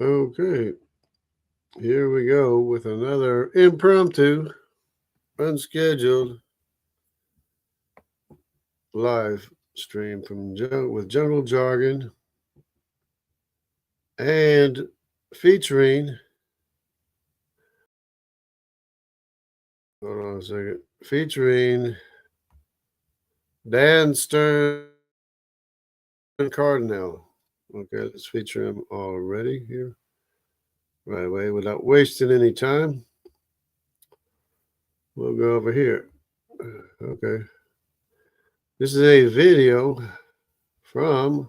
Okay, here we go with another impromptu, unscheduled live stream from with Jungle Jargon and featuring. Hold on a second. Featuring Dan Stern Cardinale. Okay, let's feature him already here. Right away, without wasting any time. We'll go over here. Okay. This is a video from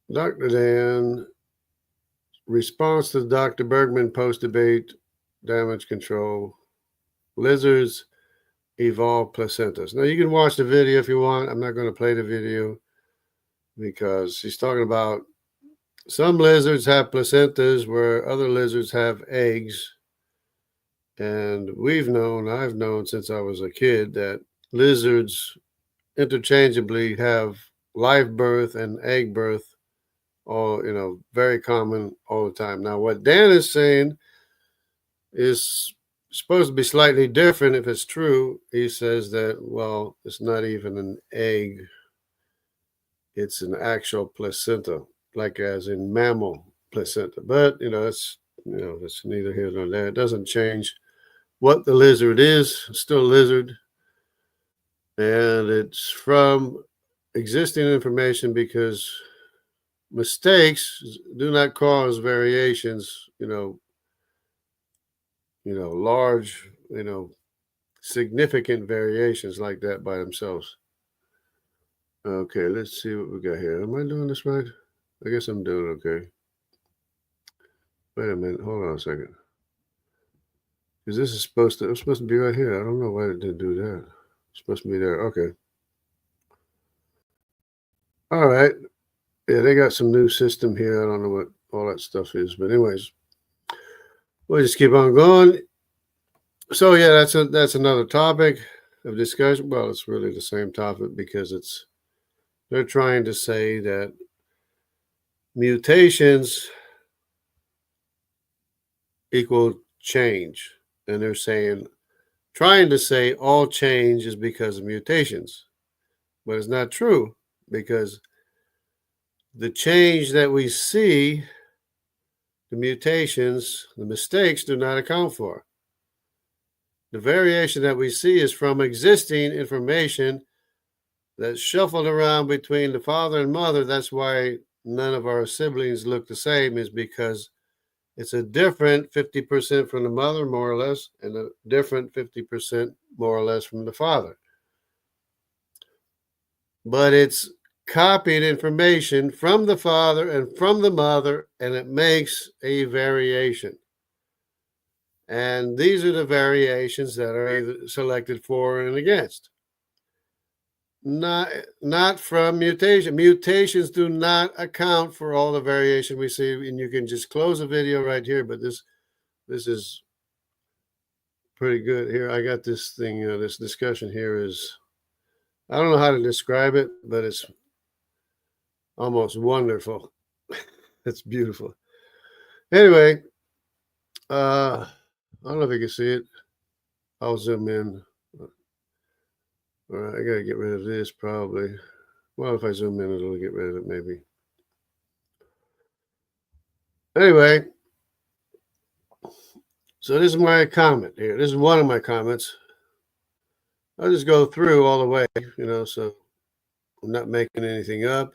Dr. Dan response to Dr. Bergman post-debate damage control. Lizards evolve placentas. Now, you can watch the video if you want. I'm not going to play the video because he's talking about some lizards have placentas where other lizards have eggs. And I've known since I was a kid that lizards interchangeably have live birth and egg birth, all, very common all the time. Now, what Dan is saying is supposed to be slightly different if it's true. He says that, well, it's not even an egg, it's an actual placenta, like as in mammal placenta. But, it's neither here nor there. It doesn't change what the lizard is. It's still a lizard. And it's from existing information because mistakes do not cause variations, large, significant variations like that by themselves. Okay, let's see what we got here. Am I doing this right? I guess I'm doing okay. Wait a minute. Hold on a second. Because this is supposed to be right here. I don't know why it didn't do that. It's supposed to be there. Okay. All right. Yeah, they got some new system here. I don't know what all that stuff is. But anyways, we'll just keep on going. So yeah, that's another topic of discussion. Well, it's really the same topic because they're trying to say that mutations equal change. And they're trying to say all change is because of mutations. But it's not true because the change that we see, the mutations, the mistakes do not account for. The variation that we see is from existing information that's shuffled around between the father and mother. That's why none of our siblings look the same, is because it's a different 50% from the mother, more or less, and a different 50% more or less from the father. But it's copied information from the father and from the mother, and it makes a variation. And these are the variations that are either selected for and against. Not from mutation. Mutations do not account for all the variation we see. And you can just close the video right here, but this is pretty good. Here, I got this thing, this discussion here is, I don't know how to describe it, but it's almost wonderful. It's beautiful. Anyway, I don't know if you can see it. I'll zoom in. All right, I gotta get rid of this probably. Well, if I zoom in, it'll get rid of it maybe. Anyway, so this is my comment here. This is one of my comments. I'll just go through all the way, so I'm not making anything up,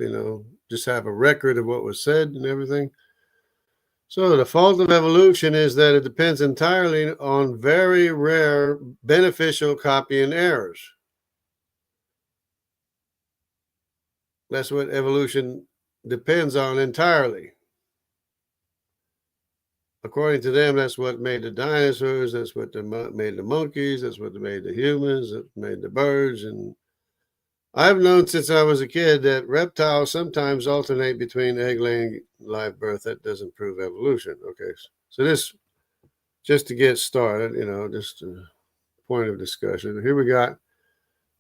just have a record of what was said and everything. So the fault of evolution is that it depends entirely on very rare beneficial copying errors. That's what evolution depends on entirely. According to them, that's what made the dinosaurs, that's what made the monkeys, that's what made the humans, that made the birds. And I've known since I was a kid that reptiles sometimes alternate between egg laying and live birth. That doesn't prove evolution. Okay, so this, just to get started, just a point of discussion. Here we got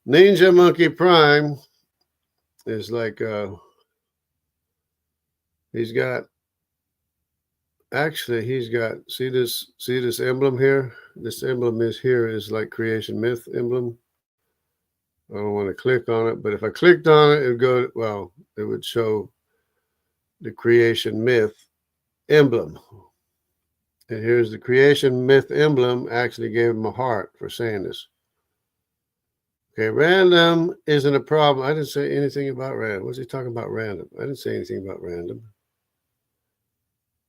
Ninja Monkey Prime is like, he's got Actually, he's got, see this emblem here? This emblem is like creation myth emblem. I don't want to click on it, but if I clicked on it, it would go, well, it would show the creation myth emblem. And here's the creation myth emblem. Actually gave him a heart for saying this. Okay, random isn't a problem. I didn't say anything about random. What's he talking about random? I didn't say anything about random.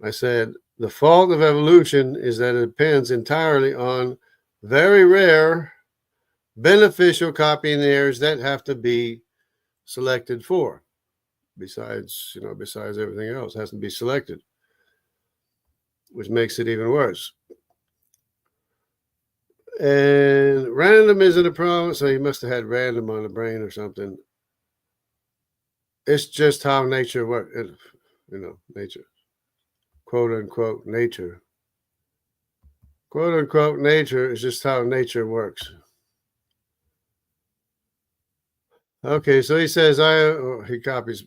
I said the fault of evolution is that it depends entirely on very rare beneficial copying errors that have to be selected for. Besides everything else, has to be selected, which makes it even worse. And random isn't a problem, so you must have had random on the brain or something. It's just how nature works, nature. Quote unquote nature. Quote unquote nature is just how nature works. Okay, so he says he copies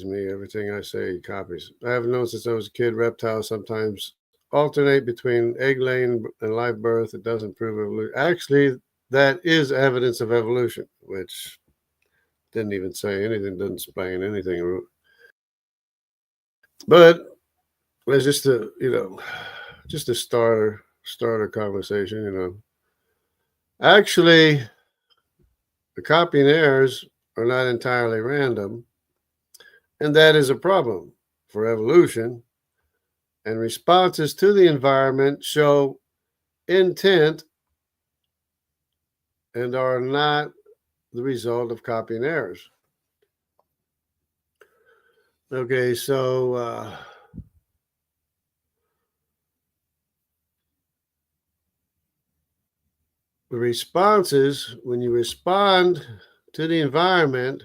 me. Everything I say he copies. I have known since I was a kid reptiles sometimes alternate between egg laying and live birth. It doesn't prove evolution. Actually, that is evidence of evolution, which didn't even say anything, doesn't explain anything. But it's just a starter conversation, Actually, the copying errors are not entirely random, and that is a problem for evolution. And responses to the environment show intent and are not the result of copying errors. Okay, so the responses, when you respond to the environment,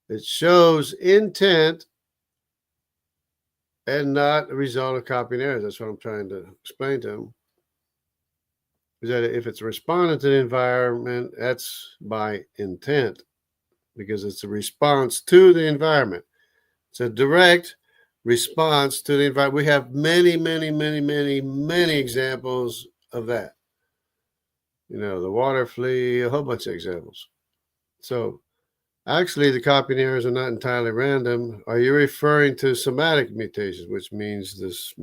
it shows intent and not a result of copying errors. That's what I'm trying to explain to him. Is that if it's responding to the environment, that's by intent, because it's a response to the environment. It's a direct response to the environment. We have many, many, many, many, many examples of that. The water flea, a whole bunch of examples. So actually, the copying errors are not entirely random. Are you referring to somatic mutations, which means this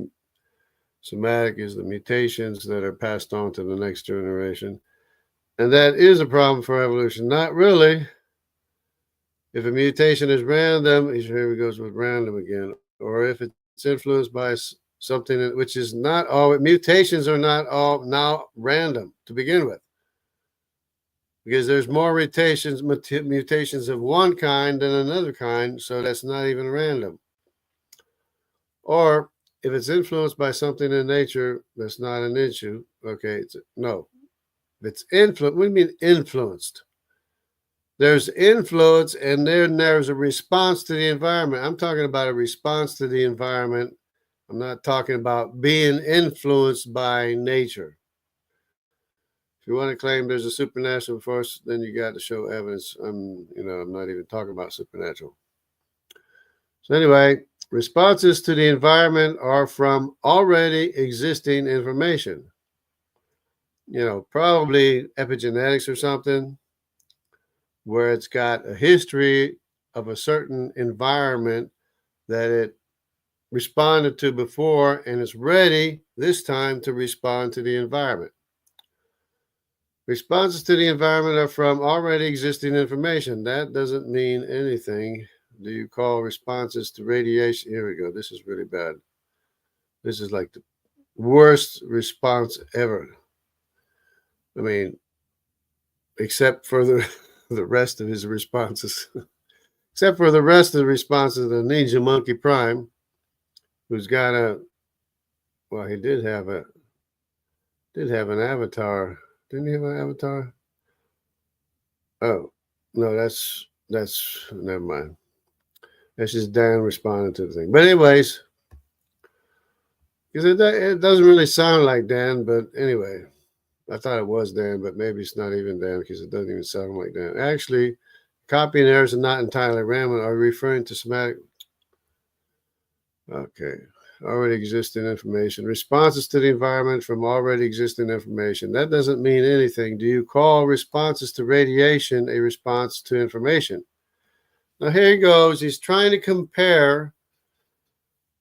somatic is the mutations that are passed on to the next generation? And that is a problem for evolution. Not really. If a mutation is random, here he goes with random again, or if it's influenced by something which is not all, mutations are not all now random to begin with, because there's more mutations of one kind than another kind, so that's not even random. Or if it's influenced by something in nature, that's not an issue. Okay, no. If it's influenced, what do you mean influenced? There's influence, and then there's a response to the environment. I'm talking about a response to the environment. I'm not talking about being influenced by nature. If you want to claim there's a supernatural force, then you got to show evidence. I'm not even talking about supernatural. So anyway, responses to the environment are from already existing information. Probably epigenetics or something, where it's got a history of a certain environment that it responded to before and is ready this time to respond to the environment. Responses to the environment are from already existing information. That doesn't mean anything. Do you call responses to radiation? Here we go. This is really bad. This is like the worst response ever. I mean, except for the rest of his responses. Except for the rest of the responses of the Ninja Monkey Prime, who's got he did have an avatar. Didn't he have an avatar? Oh, no, that's never mind. That's just Dan responding to the thing. But anyways, because it doesn't really sound like Dan, but anyway, I thought it was Dan, but maybe it's not even Dan because it doesn't even sound like Dan. Actually, copying errors are not entirely random. Are referring to somatic? Okay. Already existing information. Responses to the environment from already existing information. That doesn't mean anything. Do you call responses to radiation a response to information? Now here he goes. He's trying to compare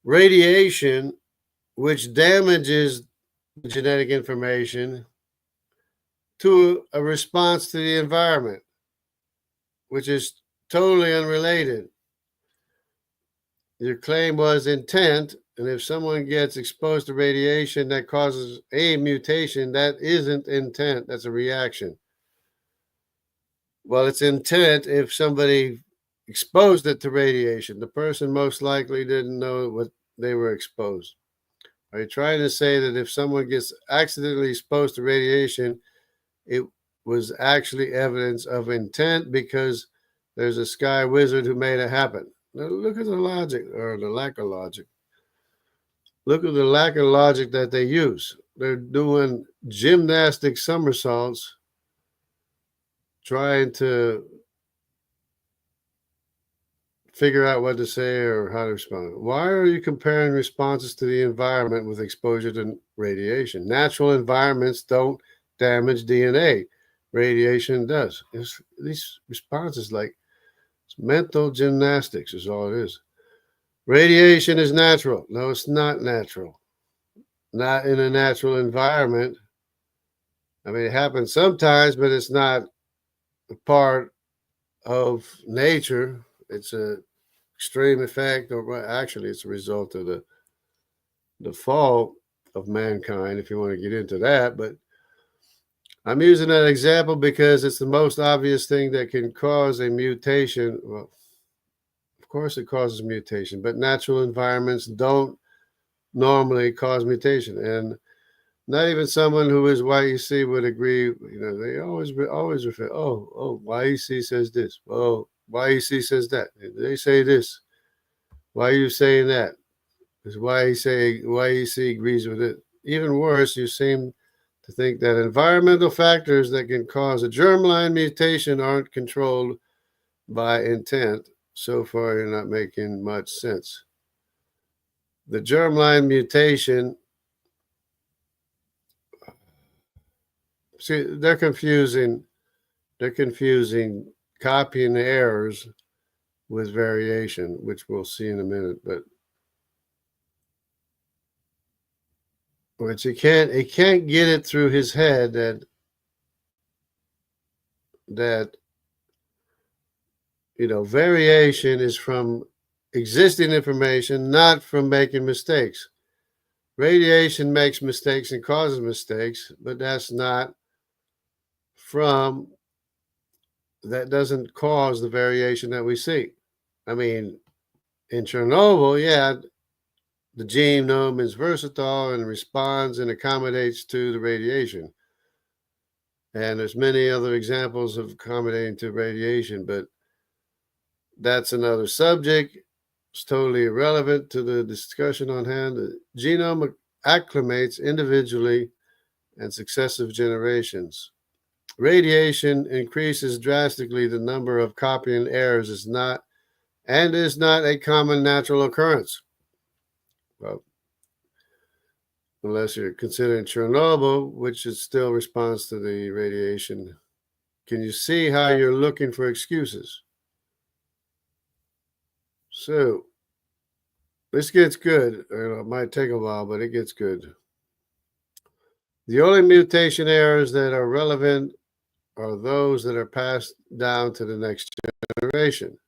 radiation, which damages genetic information, to a response to the environment, which is totally unrelated. Your claim was intent, and if someone gets exposed to radiation that causes a mutation, that isn't intent, that's a reaction. Well, it's intent if somebody exposed it to radiation. The person most likely didn't know what they were exposed. Are you trying to say that if someone gets accidentally exposed to radiation, it was actually evidence of intent because there's a sky wizard who made it happen? Now look at the logic, or the lack of logic. Look at the lack of logic that they use. They're doing gymnastic somersaults trying to figure out what to say or how to respond. Why are you comparing responses to the environment with exposure to radiation? Natural environments don't damage DNA. Radiation does. These responses, like, it's mental gymnastics is all it is. Radiation is natural. No, it's not natural. Not in a natural environment. I mean, it happens sometimes, but it's not a part of nature. It's a extreme effect, or actually it's a result of the fall of mankind, if you want to get into that. But I'm using that example because it's the most obvious thing that can cause a mutation. Well, of course it causes mutation, but natural environments don't normally cause mutation. And not even someone who is YEC would agree. They always refer, YEC says this. Oh, YEC says that. They say this. Why are you saying that? Because YEC agrees with it. Even worse, you seem to think that environmental factors that can cause a germline mutation aren't controlled by intent. So far, you're not making much sense. The germline mutation, see, they're confusing copying errors with variation, which we'll see in a minute. But he can't get it through his head that variation is from existing information, not from making mistakes. Radiation makes mistakes and causes mistakes, but that doesn't cause the variation that we see. I mean, in Chernobyl, yeah, the genome is versatile and responds and accommodates to the radiation. And there's many other examples of accommodating to radiation, but that's another subject. It's totally irrelevant to the discussion on hand. The genome acclimates individually and successive generations. Radiation increases drastically the number of copying errors is not a common natural occurrence. Well, unless you're considering Chernobyl, which is still responds to the radiation. Can you see how you're looking for excuses? So, this gets good. It might take a while, but it gets good. The only mutation errors that are relevant are those that are passed down to the next generation.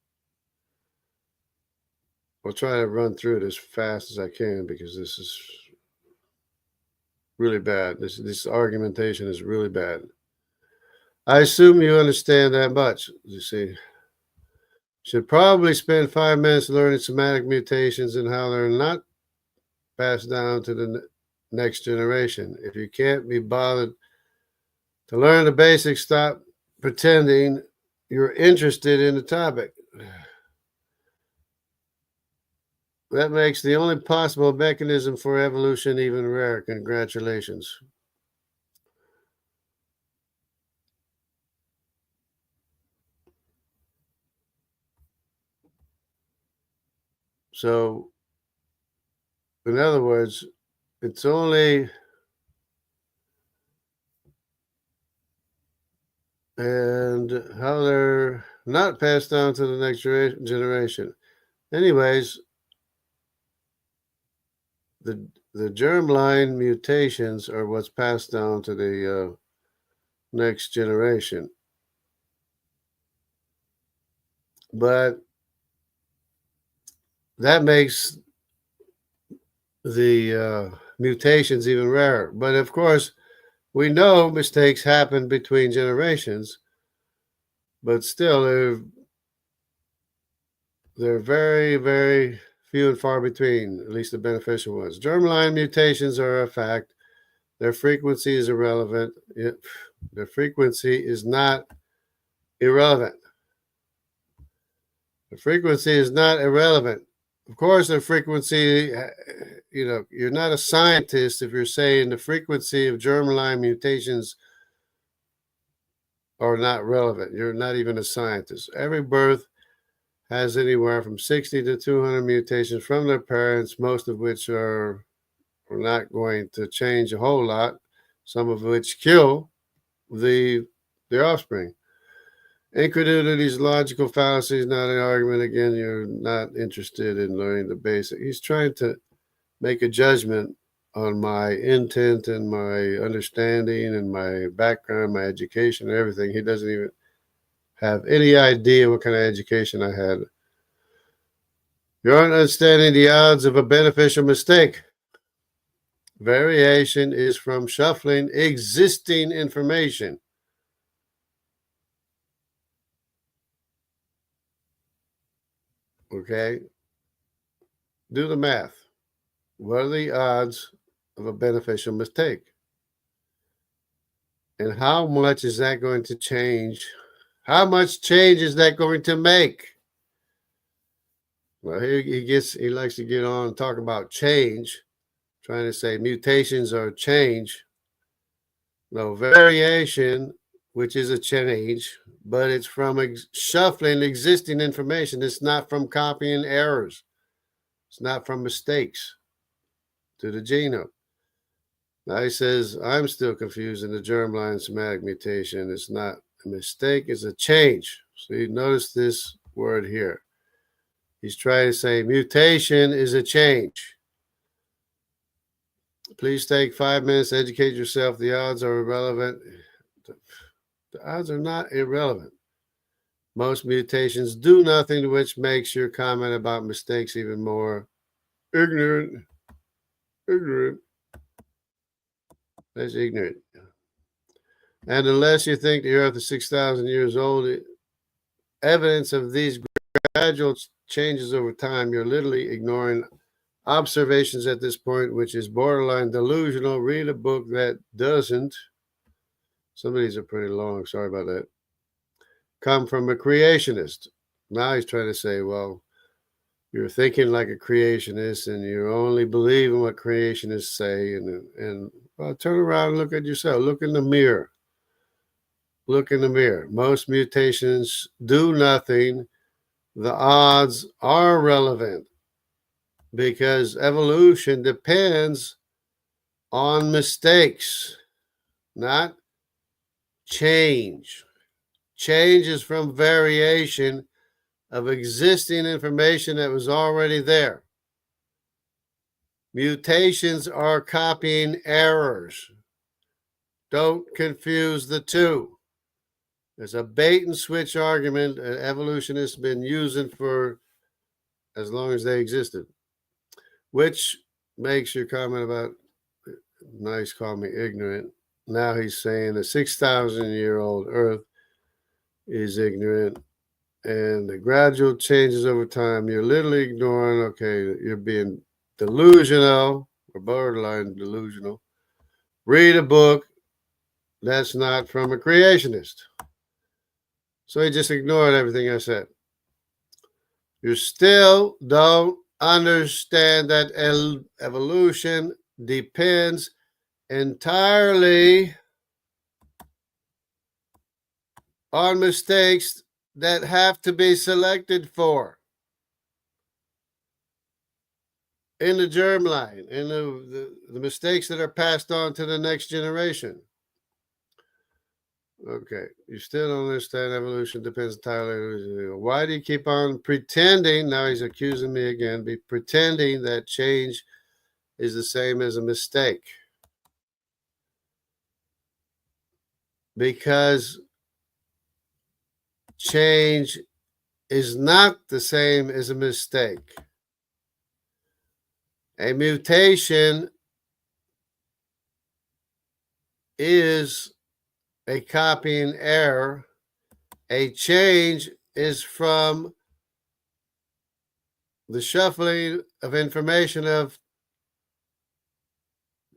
I'll try to run through it as fast as I can because this is really bad. This argumentation is really bad. I assume you understand that much. You see, should probably spend 5 minutes learning somatic mutations and how they're not passed down to the next generation. If you can't be bothered to learn the basics, stop pretending you're interested in the topic. That makes the only possible mechanism for evolution even rare. Congratulations. So, in other words, it's only and how they're not passed on to the next generation. Anyways, the germline mutations are what's passed down to the next generation. But that makes the mutations even rarer. But of course, we know mistakes happen between generations, but still they're very, very few and far between, at least the beneficial ones. Germline mutations are a fact. Their frequency is irrelevant. Their frequency is not irrelevant. The frequency is not irrelevant. Of course, the frequency, you're not a scientist if you're saying the frequency of germline mutations are not relevant. You're not even a scientist. Every birth has anywhere from 60 to 200 mutations from their parents, most of which are not going to change a whole lot, some of which kill the offspring. Incredulity is logical fallacy, is not an argument. Again, you're not interested in learning the basic. He's trying to make a judgment on my intent and my understanding and my background, my education, and everything. He doesn't even have any idea what kind of education I had. You're understanding the odds of a beneficial mistake. Variation is from shuffling existing information. Okay? Do the math. What are the odds of a beneficial mistake? And how much is that going to change? How much change is that going to make? Well, he likes to get on and talk about change, trying to say mutations are change. No, variation, which is a change, but it's from shuffling existing information. It's not from copying errors. It's not from mistakes to the genome. Now he says, I'm still confused in the germline somatic mutation. It's not a mistake, it's a change. So you notice this word here. He's trying to say mutation is a change. Please take 5 minutes, educate yourself. The odds are irrelevant. The odds are not irrelevant. Most mutations do nothing, which makes your comment about mistakes even more ignorant. Ignorant. That's ignorant. And unless you think the earth is 6,000 years old, evidence of these gradual changes over time, you're literally ignoring observations at this point, which is borderline delusional. Read a book that doesn't. Some of these are pretty long. Sorry about that. Come from a creationist. Now he's trying to say, well, you're thinking like a creationist and you're only believing what creationists say. And well, turn around and look at yourself. Look in the mirror. Look in the mirror. Most mutations do nothing. The odds are relevant because evolution depends on mistakes, not change. Change is from variation of existing information that was already there. Mutations are copying errors. Don't confuse the two. There's a bait and switch argument that evolutionists have been using for as long as they existed, which makes your comment about nice call me ignorant. Now he's saying a 6,000-year-old Earth is ignorant, and the gradual changes over time. You're literally ignoring. Okay, you're being delusional or borderline delusional. Read a book that's not from a creationist. So he just ignored everything I said. You still don't understand that evolution depends entirely on mistakes that have to be selected for. in the germline, in the mistakes that are passed on to the next generation. Okay, you still don't understand evolution depends entirely. Why do you keep on pretending? Now he's accusing me again. Be pretending that change is the same as a mistake. Because change is not the same as a mistake. A mutation is a copying error. A change is from the shuffling of information of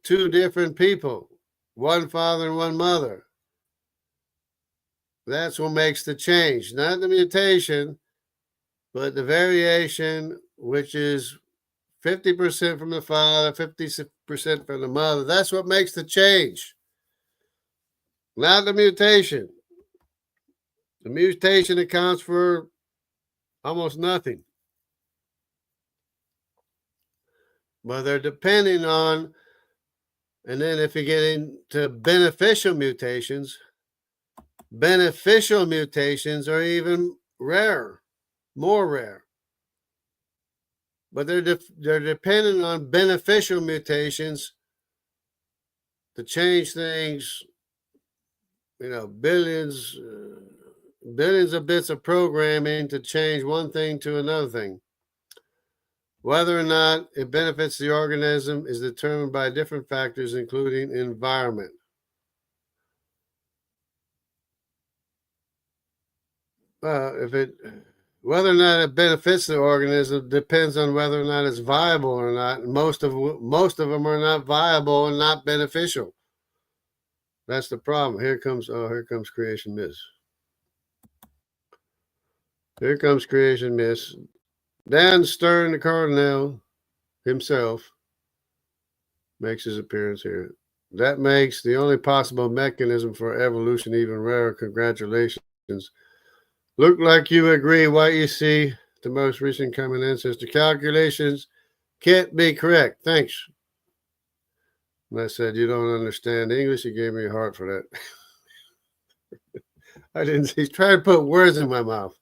two different people, one father and one mother. That's what makes the change, not the mutation, but the variation, which is 50% from the father, 50% from the mother. That's what makes the change, not the mutation. The mutation accounts for almost nothing. But they're depending on, and then if you get into beneficial mutations are even rare, more rare. But they're dependent on beneficial mutations to change things, billions of bits of programming to change one thing to another thing. Whether or not it benefits the organism is determined by different factors, including environment. Whether or not it benefits the organism depends on whether or not it's viable or not. Most of them are not viable and not beneficial. That's the problem. Here comes creation myth. Here comes creation myth. Dan Stern, the Cardinale himself, makes his appearance here. That makes the only possible mechanism for evolution even rarer. Congratulations. Look like you agree. Why you see the most recent common ancestor calculations can't be correct. Thanks. And I said, you don't understand English. You gave me a heart for that. I didn't. He's trying to put words in my mouth.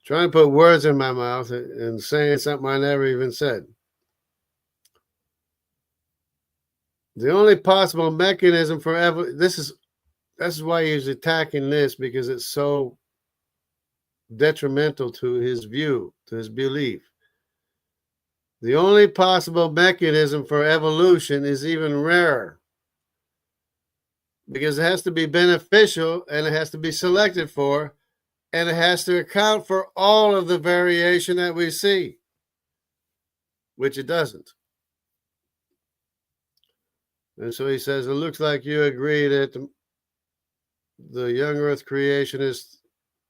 Trying to put words in my mouth and saying something I never even said. The only possible mechanism for evolution. This is why he's attacking this, because it's so detrimental to his view, to his belief. The only possible mechanism for evolution is even rarer, because it has to be beneficial and it has to be selected for, and it has to account for all of the variation that we see, which it doesn't. And so he says, it looks like you agree that the young Earth creationist,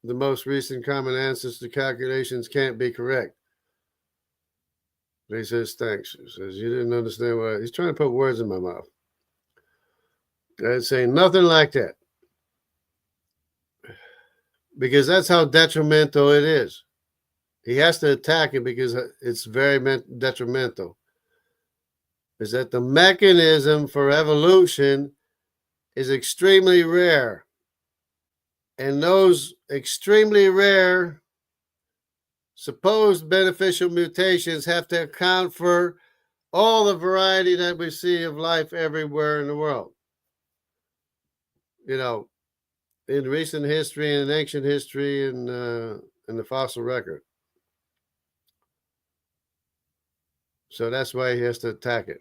the most recent common ancestor calculations can't be correct. He says, thanks. He says, you didn't understand what he's trying to put words in my mouth. I'd say nothing like that. Because that's how detrimental it is. He has to attack it because it's very detrimental. Is that the mechanism for evolution is extremely rare. And those extremely rare supposed beneficial mutations have to account for all the variety that we see of life everywhere in the world. In recent history and in ancient history and in the fossil record. So that's why he has to attack it.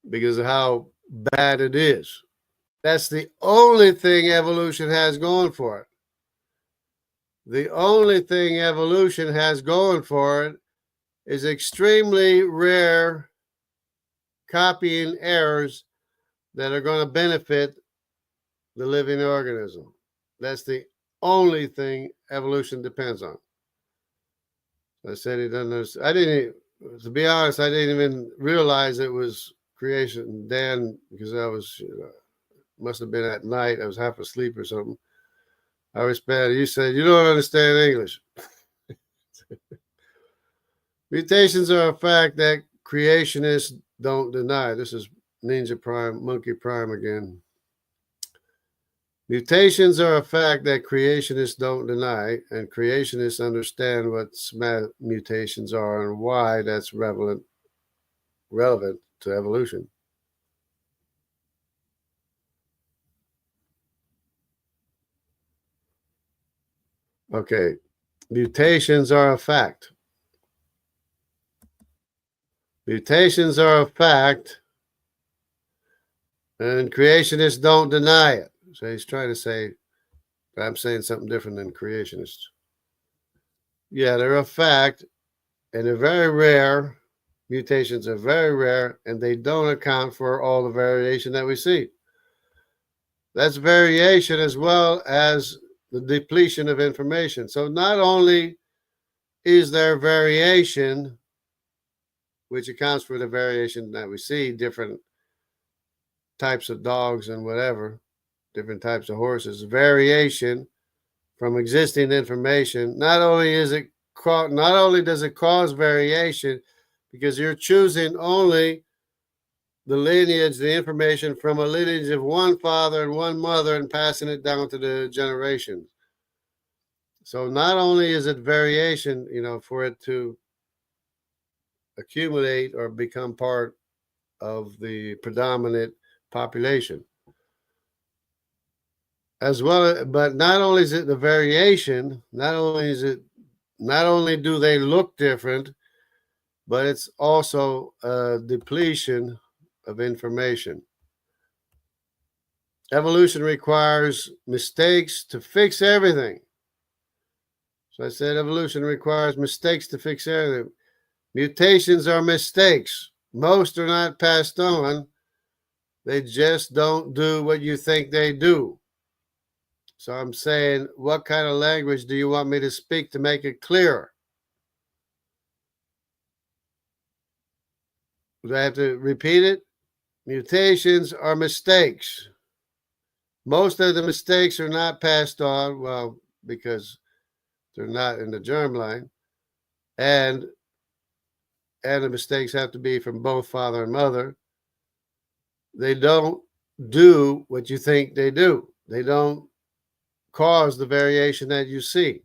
Because of how bad it is. That's the only thing evolution has going for it. The only thing evolution has going for it is extremely rare copying errors that are going to benefit the living organism. That's the only thing evolution depends on. I said he doesn't understand. To be honest, I didn't even realize it was creation. Dan, because I was, must have been at night. I was half asleep or something. I was bad. You said, you don't understand English. Mutations are a fact that creationists don't deny. This is Ninja Prime, Monkey Prime again. Mutations are a fact that creationists don't deny, and creationists understand what mutations are and why that's relevant to evolution. Okay, mutations are a fact. Mutations are a fact, and creationists don't deny it. So he's trying to say, I'm saying something different than creationists. Yeah, they're a fact, and they're very rare. Mutations are very rare, and they don't account for all the variation that we see. That's variation as well as the depletion of information. So not only is there variation, which accounts for the variation that we see, different types of dogs and whatever, different types of horses, variation from existing information. Not only does it cause variation, because you're choosing only the lineage, the information from a lineage of one father and one mother and passing it down to the generations. So not only is it variation, for it to accumulate or become part of the predominant population. As well, but not only is it the variation, not only do they look different, but it's also a depletion of information. Evolution requires mistakes to fix everything. So I said evolution requires mistakes to fix everything. Mutations are mistakes. Most are not passed on. They just don't do what you think they do. So I'm saying, what kind of language do you want me to speak to make it clear? Do I have to repeat it? Mutations are mistakes. Most of the mistakes are not passed on, well, because they're not in the germline. And the mistakes have to be from both father and mother. They don't do what you think they do. They don't cause the variation that you see.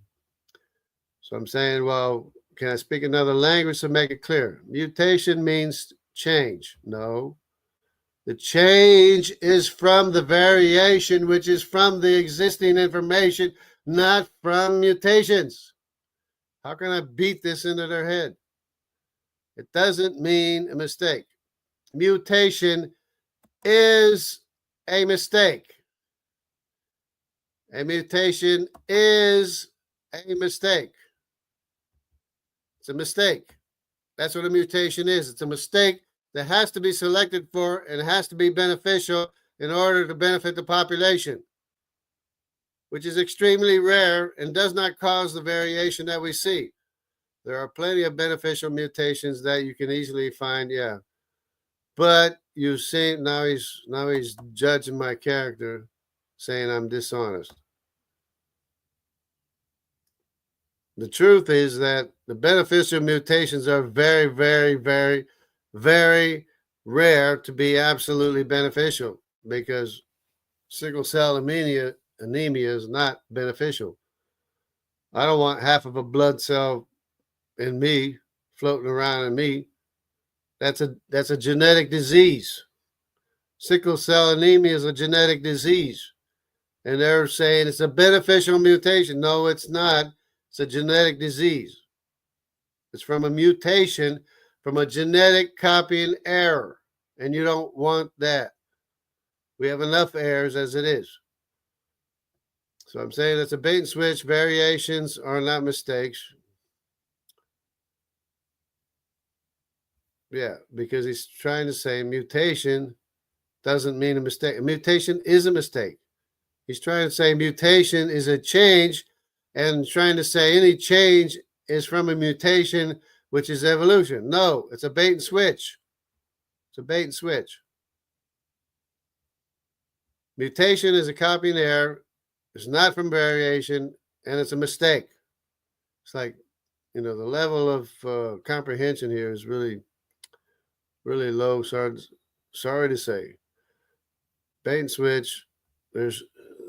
So I'm saying, well, can I speak another language to make it clear? Mutation means change. No. The change is from the variation, which is from the existing information, not from mutations. How can I beat this into their head? It doesn't mean a mistake. Mutation is a mistake. A mutation is a mistake. It's a mistake. That's what a mutation is. It's a mistake that has to be selected for and has to be beneficial in order to benefit the population, which is extremely rare and does not cause the variation that we see. There are plenty of beneficial mutations that you can easily find, yeah. But you see, now he's judging my character, saying I'm dishonest. The truth is that the beneficial mutations are very, very, very, very rare to be absolutely beneficial, because sickle cell anemia is not beneficial. I don't want half of a blood cell in me floating around in me. That's a genetic disease. Sickle cell anemia is a genetic disease. And they're saying it's a beneficial mutation. No, it's not. It's a genetic disease. It's from a mutation, from a genetic copying error. And you don't want that. We have enough errors as it is. So I'm saying it's a bait and switch. Variations are not mistakes. Yeah, because he's trying to say mutation doesn't mean a mistake. A mutation is a mistake. He's trying to say mutation is a change, and trying to say any change is from a mutation, which is evolution. No, it's a bait and switch. It's a bait and switch. Mutation is a copying error. It's not from variation, and it's a mistake. It's like the level of comprehension here is really, really low. Sorry to say. Bait and switch.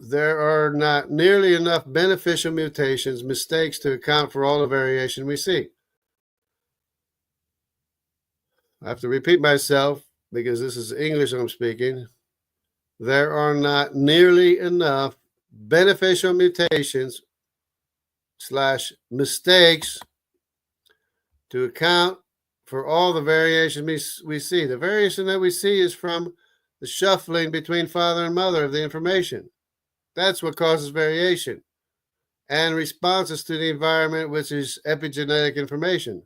There are not nearly enough beneficial mutations, mistakes to account for all the variation we see. I have to repeat myself because this is English I'm speaking. There are not nearly enough beneficial mutations / mistakes to account for all the variation we see. The variation that we see is from the shuffling between father and mother of the information. That's what causes variation. And responses to the environment, which is epigenetic information.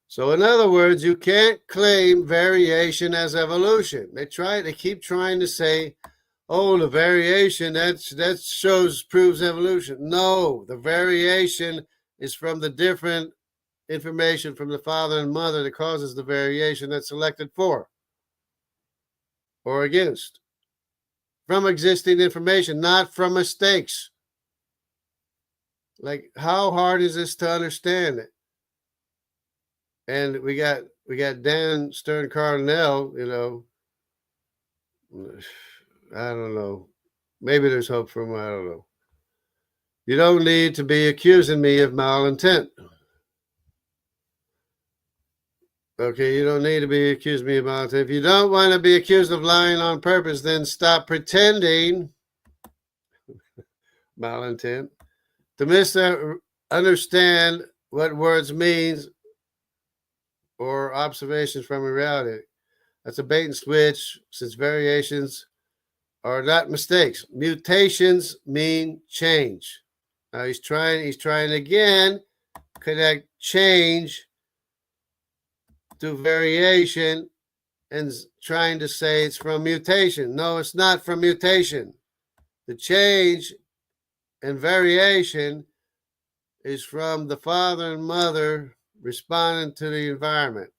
So in other words, you can't claim variation as evolution. They keep trying to say, oh, the variation, that proves evolution. No, the variation is from the different information from the father and mother that causes the variation that's selected for or against. From existing information, not from mistakes. Like, how hard is this to understand it? And we got Dan Stern Cardinale, I don't know. Maybe there's hope for him, I don't know. You don't need to be accusing me of malintent. Okay, you don't need to be accusing me of malintent. If you don't want to be accused of lying on purpose, then stop pretending malintent to misunderstand what words means or observations from a reality. That's a bait and switch, since variations are not mistakes. Mutations mean change. Now he's trying again, connect change to variation and trying to say it's from mutation. No, it's not from mutation. The change and variation is from the father and mother responding to the environment,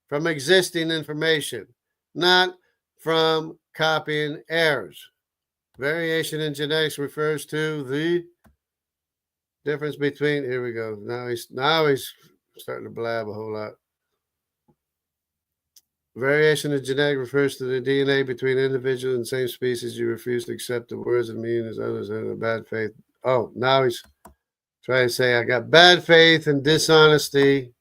from existing information, not from copying errors. Variation in genetics refers to the difference between, here we go. Now he's starting to blab a whole lot. Variation in genetic refers to the DNA between individuals in the same species. You refuse to accept the words and meaning as others have a bad faith. Oh, now he's trying to say I got bad faith and dishonesty,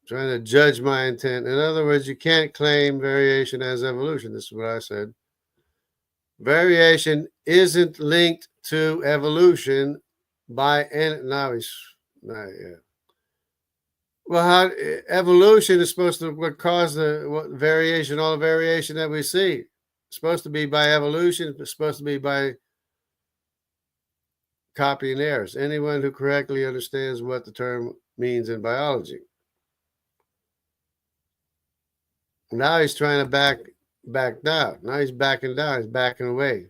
trying to judge my intent. In other words, you can't claim variation as evolution. This is what I said. Variation isn't linked to evolution by any. Now he's not yet. Well, how evolution is supposed to what cause the variation, all the variation that we see. It's supposed to be by evolution. It's supposed to be by copying errors. Anyone who correctly understands what the term means in biology. Now he's trying to back down. Now he's backing down. He's backing away.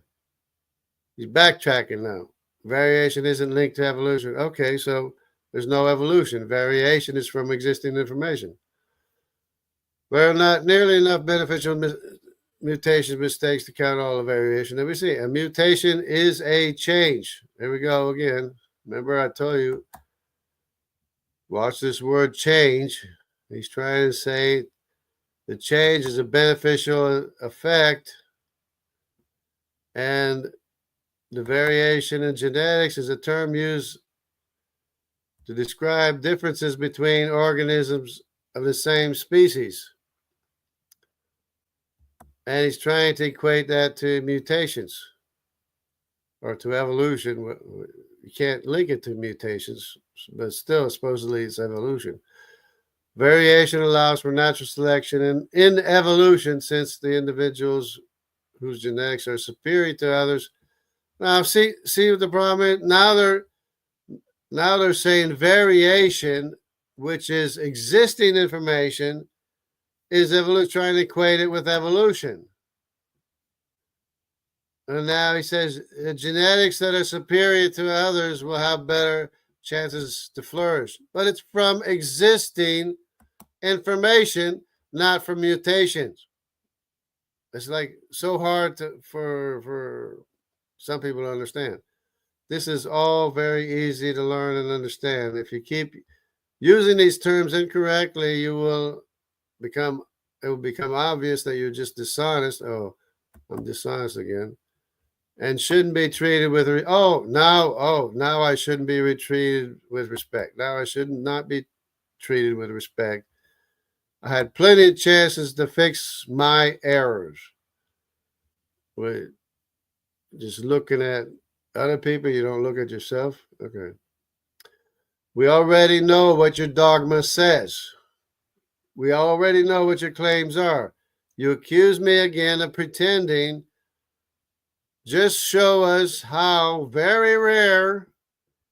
He's backtracking now. Variation isn't linked to evolution. Okay, so there's no evolution. Variation is from existing information. There are not nearly enough beneficial mutation mistakes to count all the variation that we see. A mutation is a change. There we go again. Remember I told you, watch this word change. He's trying to say the change is a beneficial effect, and the variation in genetics is a term used to describe differences between organisms of the same species. And he's trying to equate that to mutations or to evolution. You can't link it to mutations, but still, supposedly, it's evolution. Variation allows for natural selection and in evolution, since the individuals whose genetics are superior to others. Now, see what the problem is? Now they're saying variation, which is existing information, is evolution, trying to equate it with evolution. And now he says genetics that are superior to others will have better chances to flourish. But it's from existing information, not from mutations. It's like so hard for some people to understand. This is all very easy to learn and understand. If you keep using these terms incorrectly, it will become obvious that you're just dishonest. Oh, I'm dishonest again. And shouldn't be treated with now I shouldn't be treated with respect. Now I should not be treated with respect. I had plenty of chances to fix my errors. Wait, just looking at other people, you don't look at yourself? Okay. We already know what your dogma says. We already know what your claims are. You accuse me again of pretending. Just show us how very rare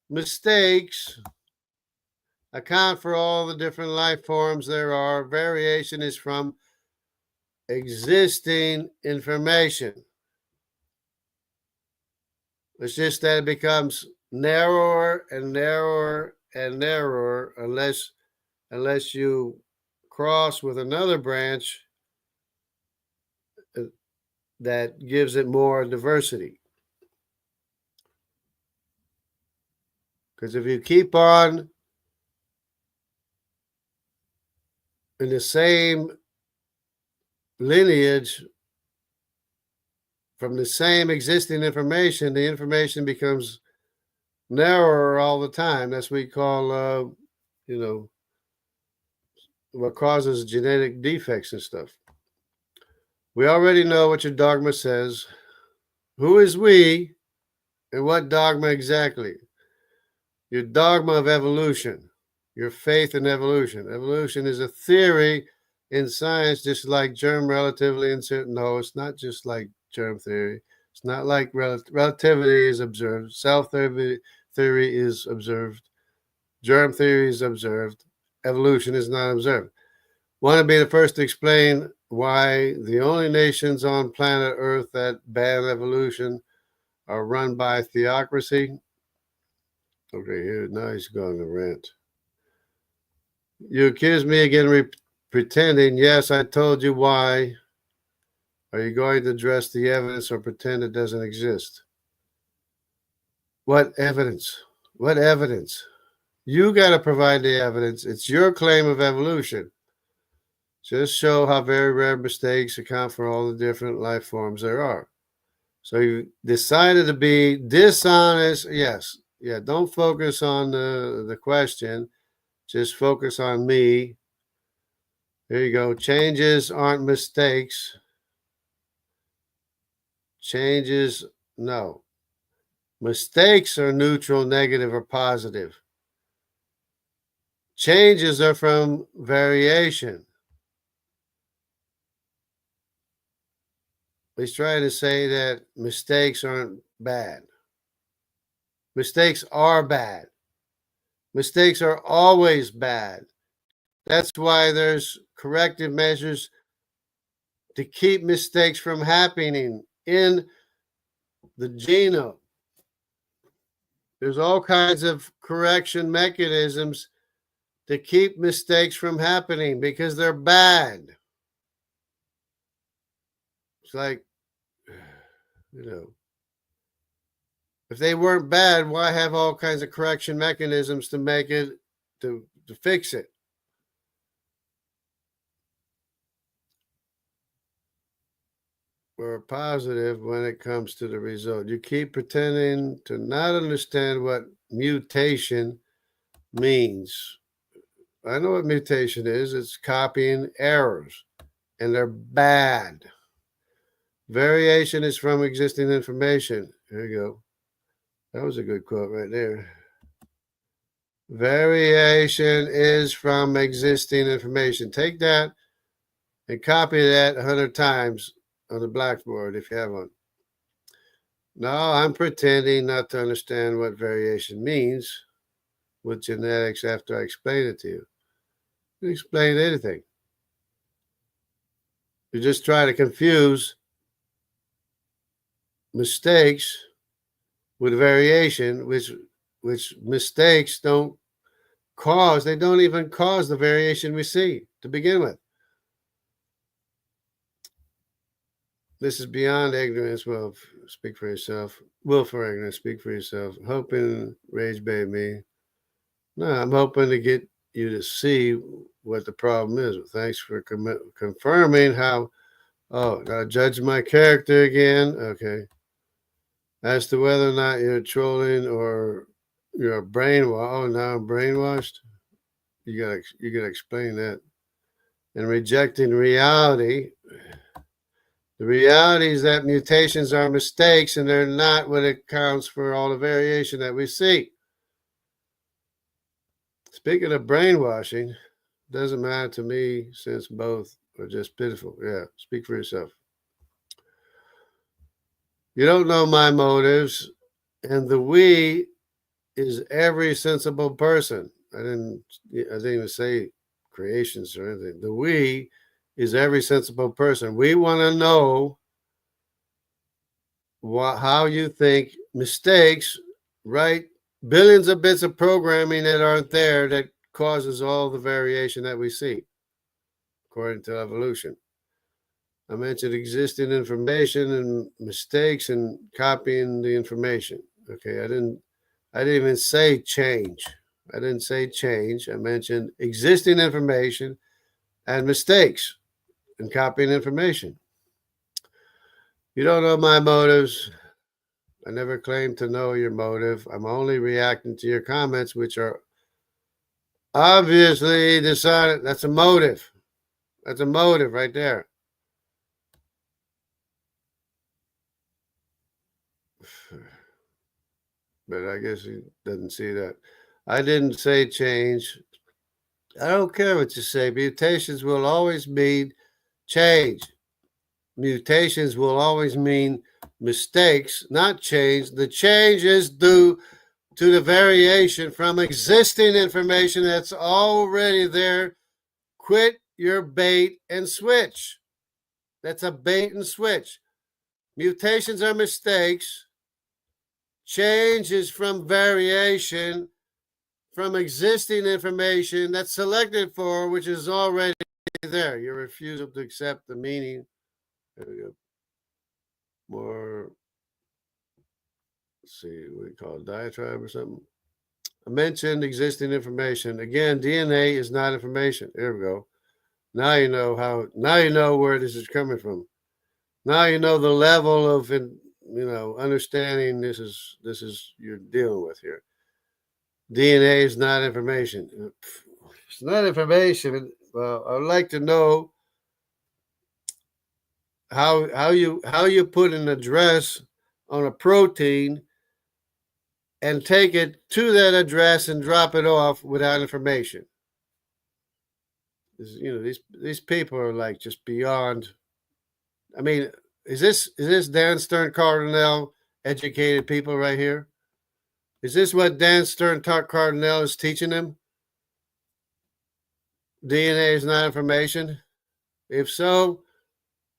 mistakes account for all the different life forms there are. Variation is from existing information. It's just that it becomes narrower and narrower and narrower unless you cross with another branch that gives it more diversity. Because if you keep on in the same lineage from the same existing information, the information becomes narrower all the time. That's what we call, what causes genetic defects and stuff. We already know what your dogma says. Who is we and what dogma exactly? Your dogma of evolution, your faith in evolution. Evolution is a theory in science, just like germ relativity. No, it's not just like germ theory. It's not like relativity is observed. Self-theory is observed. Germ theory is observed. Evolution is not observed. Want to be the first to explain why the only nations on planet Earth that ban evolution are run by theocracy? Okay, here, now he's going to rant. You accuse me again pretending. Yes, I told you why. Are you going to address the evidence or pretend it doesn't exist? What evidence? What evidence? You got to provide the evidence. It's your claim of evolution. Just show how very rare mistakes account for all the different life forms there are. So you decided to be dishonest. Yes. Yeah, don't focus on the question. Just focus on me. There you go. Changes aren't mistakes. Changes, no. Mistakes are neutral, negative, or positive. Changes are from variation. He's trying to say that mistakes aren't bad. Mistakes are bad. Mistakes are always bad. That's why there's corrective measures to keep mistakes from happening in the genome. There's all kinds of correction mechanisms to keep mistakes from happening because they're bad. It's like, if they weren't bad, why have all kinds of correction mechanisms to make it, to fix it? We're positive when it comes to the result. You keep pretending to not understand what mutation means. I know what mutation is. It's copying errors, and they're bad. Variation is from existing information. There you go. That was a good quote right there. Variation is from existing information. Take that and copy that 100 times on the blackboard if you have one. No, I'm pretending not to understand what variation means with genetics after I explain it to you. You explain anything. You just try to confuse mistakes with variation, which mistakes don't cause. They don't even cause the variation we see to begin with. This is beyond ignorance. Well, speak for yourself. Will for ignorance. Speak for yourself. Hoping rage bait me. No, I'm hoping to get you to see what the problem is. Thanks for confirming how. Oh, now judge my character again. Okay. As to whether or not you're trolling or you're brainwashed. Oh, now I'm brainwashed. You gotta explain that. And rejecting reality. The reality is that mutations are mistakes and they're not what accounts for all the variation that we see. Speaking of brainwashing, doesn't matter to me since both are just pitiful. Yeah, speak for yourself. You don't know my motives, and the we is every sensible person. I didn't even say creations or anything. The we is every sensible person. We want to know how you think mistakes, right? Billions of bits of programming that aren't there that causes all the variation that we see, according to evolution. I mentioned existing information and mistakes and copying the information. Okay, I didn't even say change. I didn't say change. I mentioned existing information and mistakes and copying information. You don't know my motives. I never claimed to know your motive. I'm only reacting to your comments, which are obviously decided. That's a motive. That's a motive right there. But I guess he doesn't see that. I didn't say change. I don't care what you say. Mutations will always mean change. Mutations will always mean mistakes, not change. The change is due to the variation from existing information that's already there. Quit your bait and switch. That's a bait and switch. Mutations are mistakes. Change is from variation from existing information that's selected for, which is already there. Your refusal to accept the meaning. There we go. More, let's see, what do you call it, diatribe or something? I mentioned existing information. Again, DNA is not information. There we go. Now you know where this is coming from. Now you know the level of understanding this is you're dealing with here. DNA is not information. It's not information. Well, I'd like to know how you put an address on a protein and take it to that address and drop it off without information. These people are like just beyond. I mean, is this Dan Stern Cardinale educated people right here? Is this what Dan Stern Cardinale is teaching them? DNA is not information? If so,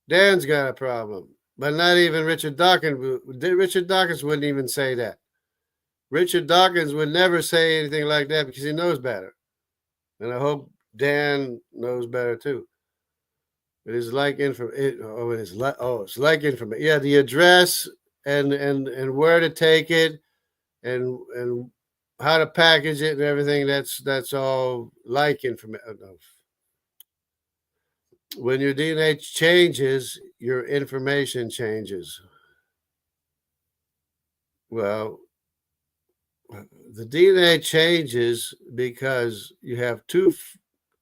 Dan's got a problem. But not even Richard Dawkins. Richard Dawkins wouldn't even say that. Richard Dawkins would never say anything like that because he knows better. And I hope Dan knows better too. It is like information. It's like information. Yeah, the address and where to take it and how to package it and everything. That's all like information. When your DNA changes, your information changes. Well, the DNA changes because you have two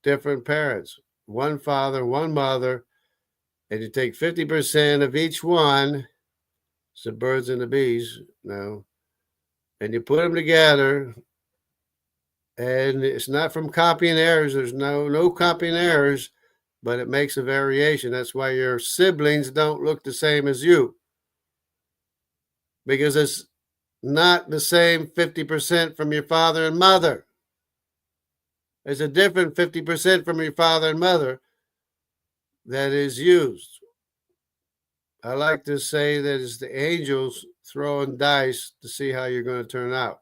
different parents, one father, one mother, and you take 50% of each one. It's the birds and the bees now, and you put them together. And it's not from copying errors. There's no copying errors, but it makes a variation. That's why your siblings don't look the same as you, because it's not the same 50% from your father and mother. There's a different 50% from your father and mother that is used. I like to say that it's the angels throwing dice to see how you're going to turn out.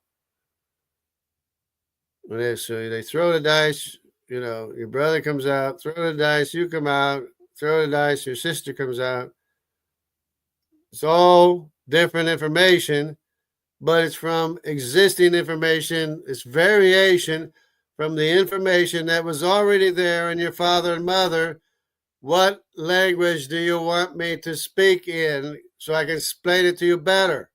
So they throw the dice, your brother comes out, throw the dice, you come out, throw the dice, your sister comes out. It's all different information, but it's from existing information. It's variation from the information that was already there in your father and mother. What language do you want me to speak in so I can explain it to you better?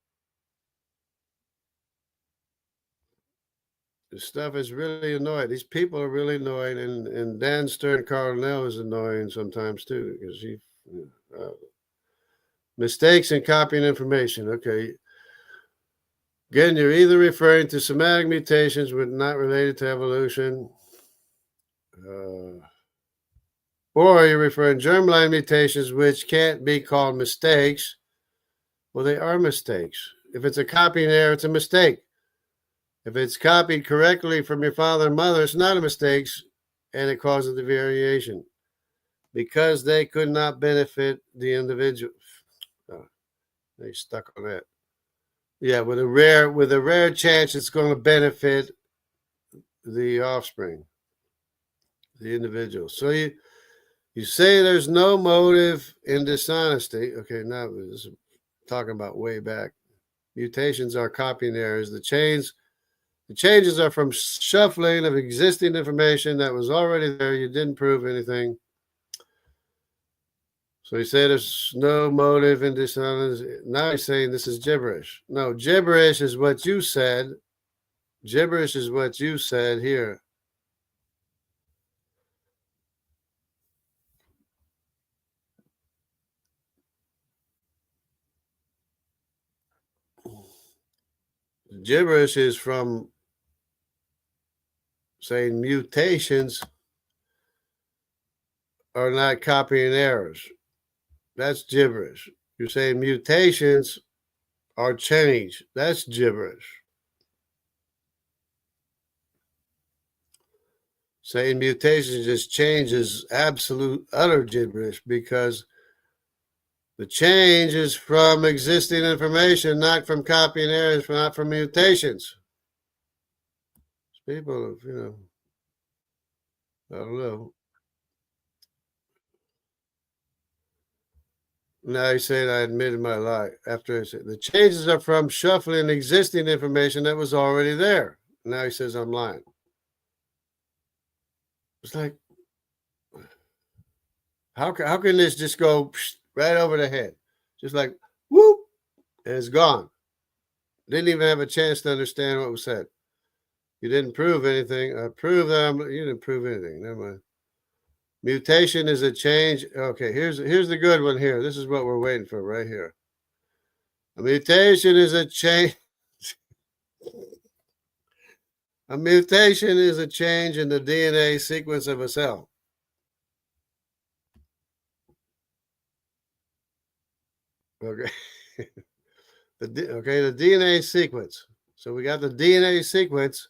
This stuff is really annoying. These people are really annoying, and Dan Stern Cardinale is annoying sometimes too, because he mistakes in copying information. Okay. Again, you're either referring to somatic mutations but not related to evolution, or you're referring to germline mutations which can't be called mistakes. Well, they are mistakes. If it's a copying error, it's a mistake. If it's copied correctly from your father and mother, it's not a mistake, and it causes the variation because they could not benefit the individual. They stuck on that. Yeah, with a rare chance, it's going to benefit the offspring, the individual. So you say there's no motive in dishonesty. Okay, now this is talking about way back. Mutations are copying errors. The changes are from shuffling of existing information that was already there. You didn't prove anything. So he said there's no motive in dishonesty. Now he's saying this is gibberish. No, gibberish is what you said. Gibberish is what you said here. Gibberish is from saying mutations are not copying errors. That's gibberish. You're saying mutations are change. That's gibberish. Saying mutations just change is absolute, utter gibberish because the change is from existing information, not from copying errors, not from mutations. People, I don't know. Now he said I admitted my lie. After I said the changes are from shuffling existing information that was already there. Now he says I'm lying. It's like, how can this just go right over the head? Just like, whoop, and it's gone. Didn't even have a chance to understand what was said. You didn't prove anything. Prove that you didn't prove anything. Never mind. Mutation is a change. Okay, here's the good one here. This is what we're waiting for right here. A mutation is a change. A mutation is a change in the DNA sequence of a cell. Okay. The DNA sequence. So we got the DNA sequence.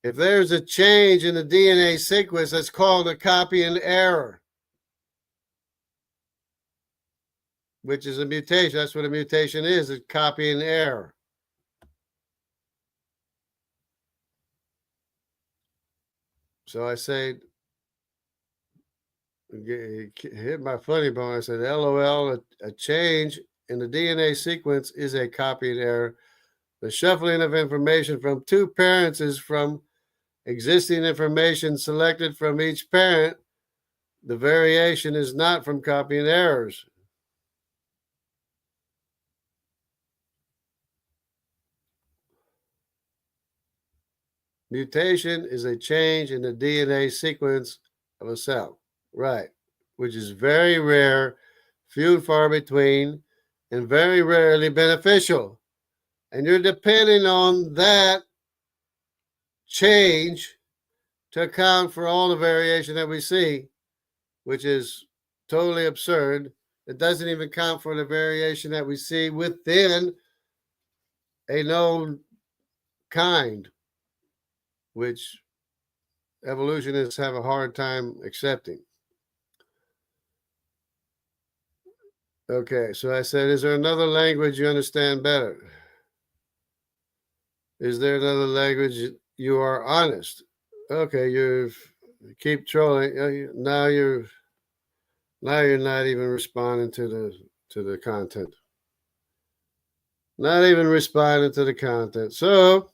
If there's a change in the DNA sequence, that's called a copy and error, which is a mutation. That's what a mutation is. It's copy and error. So I say, hit my funny bone. I said, LOL, a change in the DNA sequence is a copy and error. The shuffling of information from two parents is from existing information selected from each parent. The variation is not from copy and errors. Mutation is a change in the DNA sequence of a cell. Right. Which is very rare, few and far between, and very rarely beneficial. And you're depending on that change to account for all the variation that we see, which is totally absurd. It doesn't even account for the variation that we see within a known kind, which evolutionists have a hard time accepting. Okay, so I said, is there another language you understand better? Is there another language you are honest? Okay, you keep trolling. Now you're not even responding to to the content. Not even responding to the content. So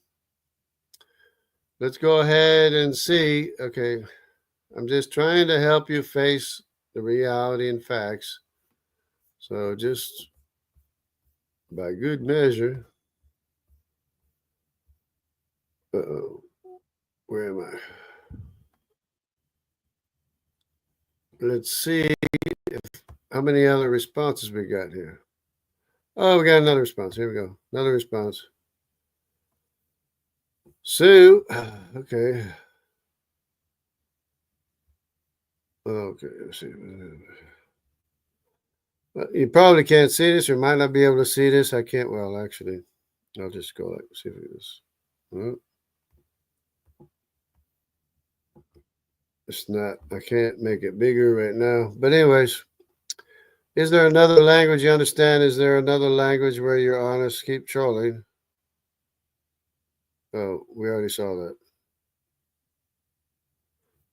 let's go ahead and see. Okay, I'm just trying to help you face the reality and facts. So just by good measure. Uh-oh. Where am I? Let's see how many other responses we got here. Oh, we got another response. Here we go. Another response. Sue. Okay. Okay. Let's see. You probably can't see this, or might not be able to see this. I can't. Well, actually, I'll just go like see if it is. Well, it's not. I can't make it bigger right now. But anyways, is there another language you understand? Is there another language where you're honest? Keep trolling. Oh, we already saw that.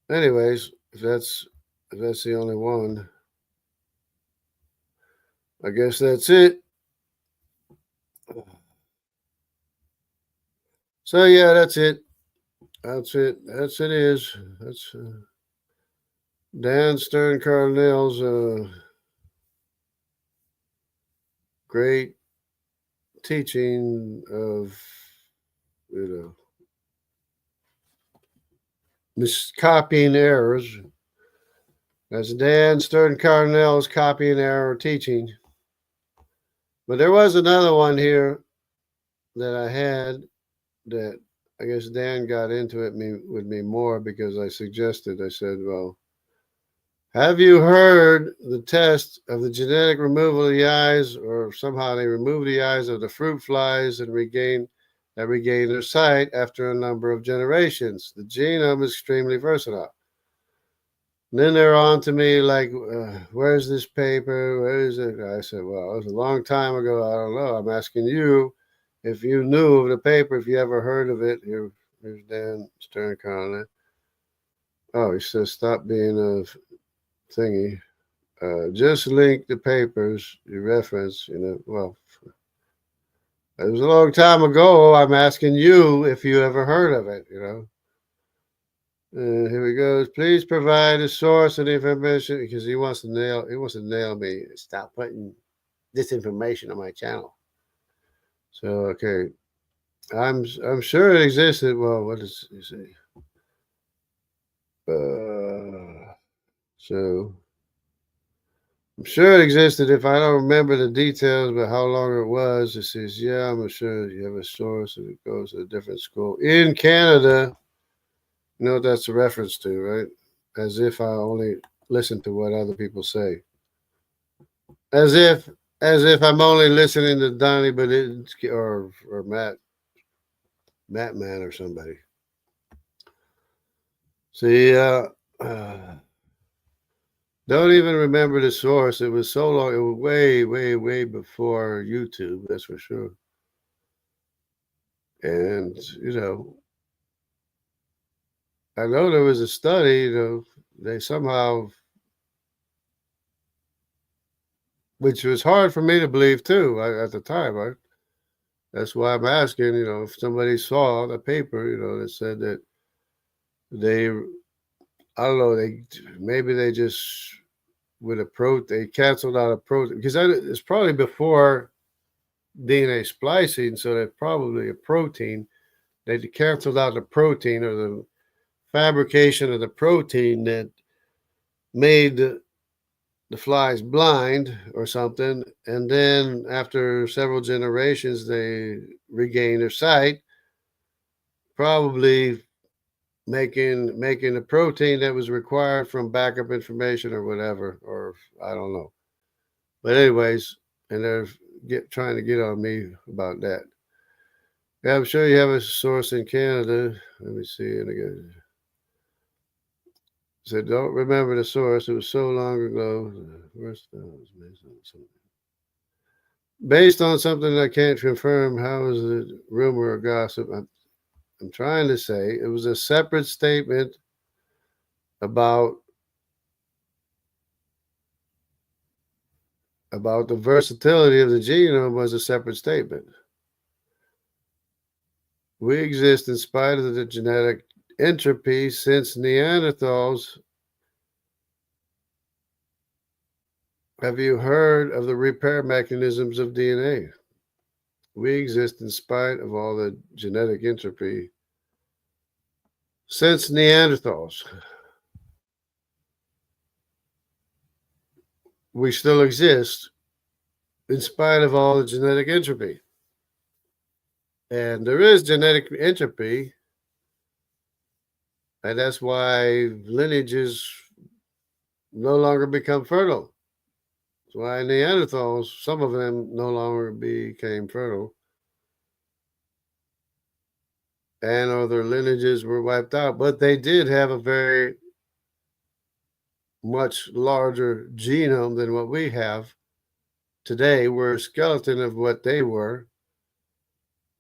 Anyways, if that's the only one, I guess that's it. So yeah, that's it. That's it. That's it is. That's Dan Stern Cardinale's great teaching of copying errors. That's Dan Stern Cardinale's copying error teaching. But there was another one here that I had that I guess Dan got into it with me more because I suggested. I said, well, have you heard the test of the genetic removal of the eyes, or somehow they remove the eyes of the fruit flies and regain their sight after a number of generations? The genome is extremely versatile. And then they're on to me like, where's this paper? Where is it? I said, well, it was a long time ago. I don't know. I'm asking you if you knew of the paper, if you ever heard of it. Here's Dan Stern Cardinale. Oh, he says, stop being a thingy. Just link the papers you reference. Well, it was a long time ago. I'm asking you if you ever heard of it. Here he goes. Please provide a source and information because he wants to nail me. Stop putting this information on my channel. So okay, I'm sure it existed. Well, what does he say? So I'm sure it existed. If I don't remember the details about how long it was, it says, yeah, I'm sure you have a source and it goes to a different school in Canada. You know what that's a reference to, right? As if I only listen to what other people say. As if I'm only listening to Donnie Badinsky or Matt Man or somebody. See, don't even remember the source. It was so long. It was way, way, way before YouTube. That's for sure. And I know there was a study. They somehow, which was hard for me to believe too at the time. That's why I'm asking. If somebody saw the paper, that said that they, I don't know, maybe they just they canceled out a protein because it's probably before DNA splicing, so that's probably a protein. They canceled out the protein or the fabrication of the protein that made the flies blind or something, and then after several generations they regained their sight, probably making a protein that was required from backup information or whatever, or I don't know. But anyways, and they're trying to get on me about that. Yeah, I'm sure you have a source in Canada. Let me see it again. Said, don't remember the source. It was so long ago. Based on something I can't confirm. How is it rumor or gossip? I'm trying to say it was a separate statement about about the versatility of the genome was a separate statement. We exist in spite of the genetic entropy since Neanderthals. Have you heard of the repair mechanisms of DNA? We exist in spite of all the genetic entropy since Neanderthals. We still exist in spite of all the genetic entropy. And there is genetic entropy, and that's why lineages no longer become fertile. That's why Neanderthals, some of them no longer became fertile, and other lineages were wiped out. But they did have a very much larger genome than what we have today. We're a skeleton of what they were.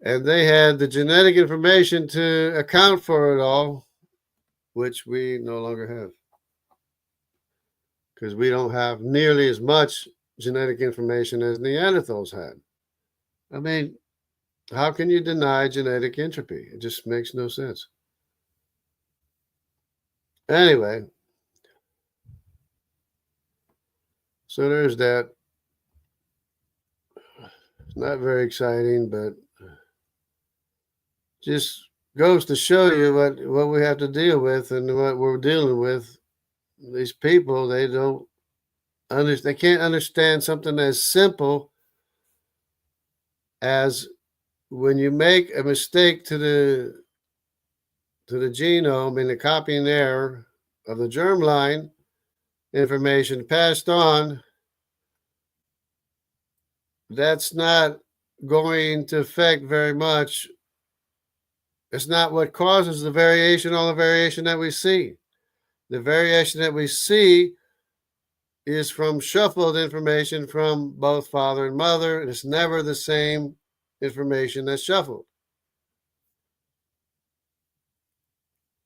And they had the genetic information to account for it all, which we no longer have. Because we don't have nearly as much genetic information as Neanderthals had. I mean, how can you deny genetic entropy? It just makes no sense. Anyway, so there's that. It's not very exciting, but just goes to show you what we have to deal with and what we're dealing with. These people, they can't understand something as simple as when you make a mistake to the genome in the copying error of the germline information passed on, that's not going to affect very much. It's not what causes the variation, all the variation that we see. The variation that we see is from shuffled information from both father and mother, and it's never the same information that's shuffled.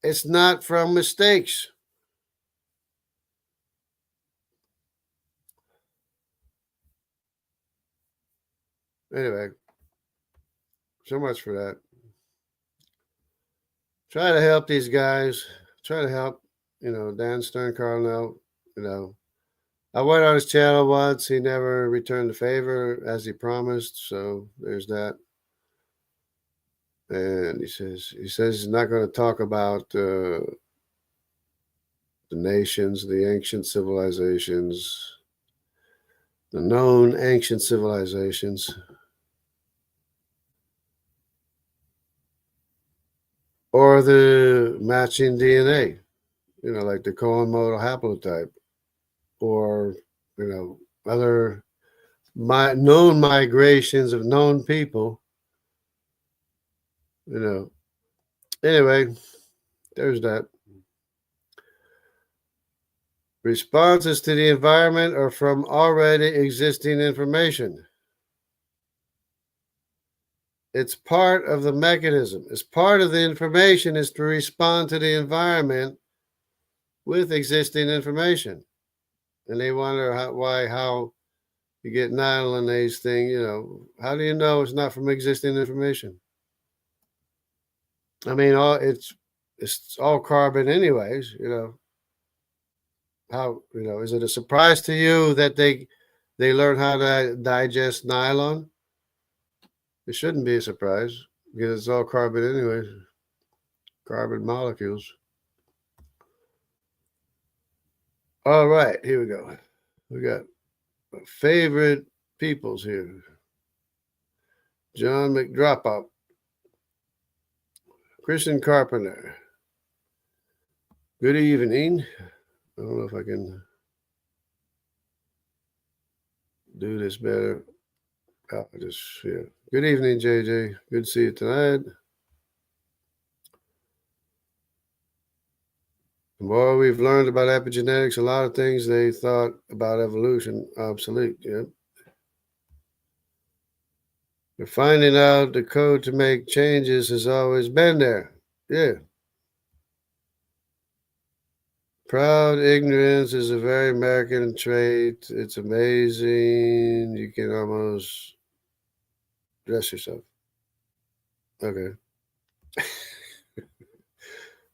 It's not from mistakes. Anyway, so much for that. Try to help these guys. Try to help, Dan Stern, Cardinale, I went on his channel once. He never returned the favor as he promised. So there's that. And he says he's not going to talk about the nations, the ancient civilizations, the known ancient civilizations, or the matching DNA, like the Cohen modal haplotype, or, other known migrations of known people, Anyway, there's that. Responses to the environment are from already existing information. It's part of the mechanism. It's part of the information is to respond to the environment with existing information. And they wonder how you get nylonase thing, how do you know it's not from existing information? I mean, it's all carbon anyways, How, is it a surprise to you that they learn how to digest nylon? It shouldn't be a surprise because it's all carbon anyways, carbon molecules. All right, here we go. We got favorite peoples here. John McDropout, Christian Carpenter. Good evening. I don't know if I can do this better. Good evening, JJ. Good to see you tonight. The more we've learned about epigenetics, a lot of things they thought about evolution obsolete. Yeah. But finding out the code to make changes has always been there. Yeah. Proud ignorance is a very American trait. It's amazing. You can almost dress yourself. Okay.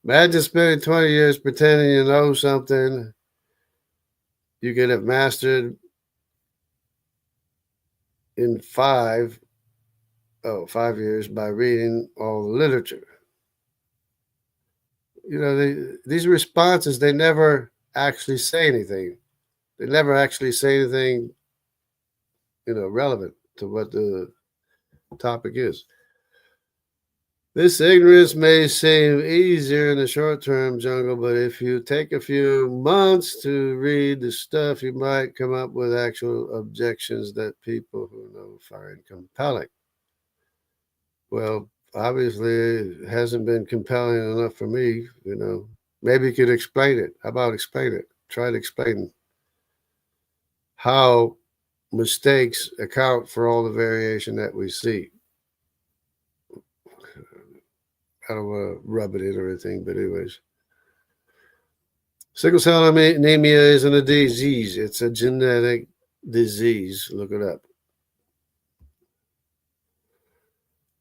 Imagine spending 20 years pretending you know something you could have mastered in 5 years by reading all the literature. You know, these responses, they never actually say anything. They never actually say anything, relevant to what the topic is. This ignorance may seem easier in the short term, Jungle, but if you take a few months to read the stuff, you might come up with actual objections that people who know find compelling. Well, obviously, it hasn't been compelling enough for me, Maybe you could explain it. How about explain it? Try to explain how mistakes account for all the variation that we see. I don't want to rub it in or anything, but anyways. Sickle cell anemia isn't a disease. It's a genetic disease. Look it up.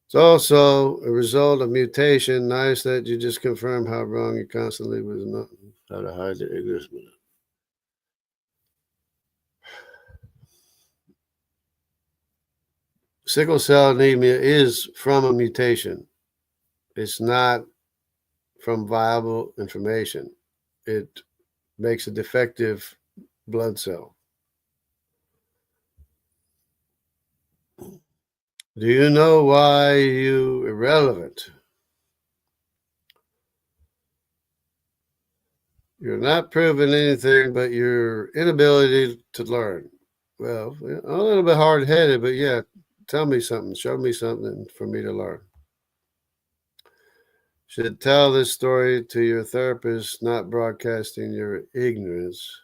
It's also a result of mutation. Nice that you just confirmed how wrong you constantly was not how to hide the ignorance. Sickle cell anemia is from a mutation. It's not from viable information. It makes a defective blood cell. Do you know why you irrelevant? You're not proving anything but your inability to learn. Well, I'm a little bit hard-headed, but yeah, tell me something. Show me something for me to learn. Should tell this story to your therapist, not broadcasting your ignorance.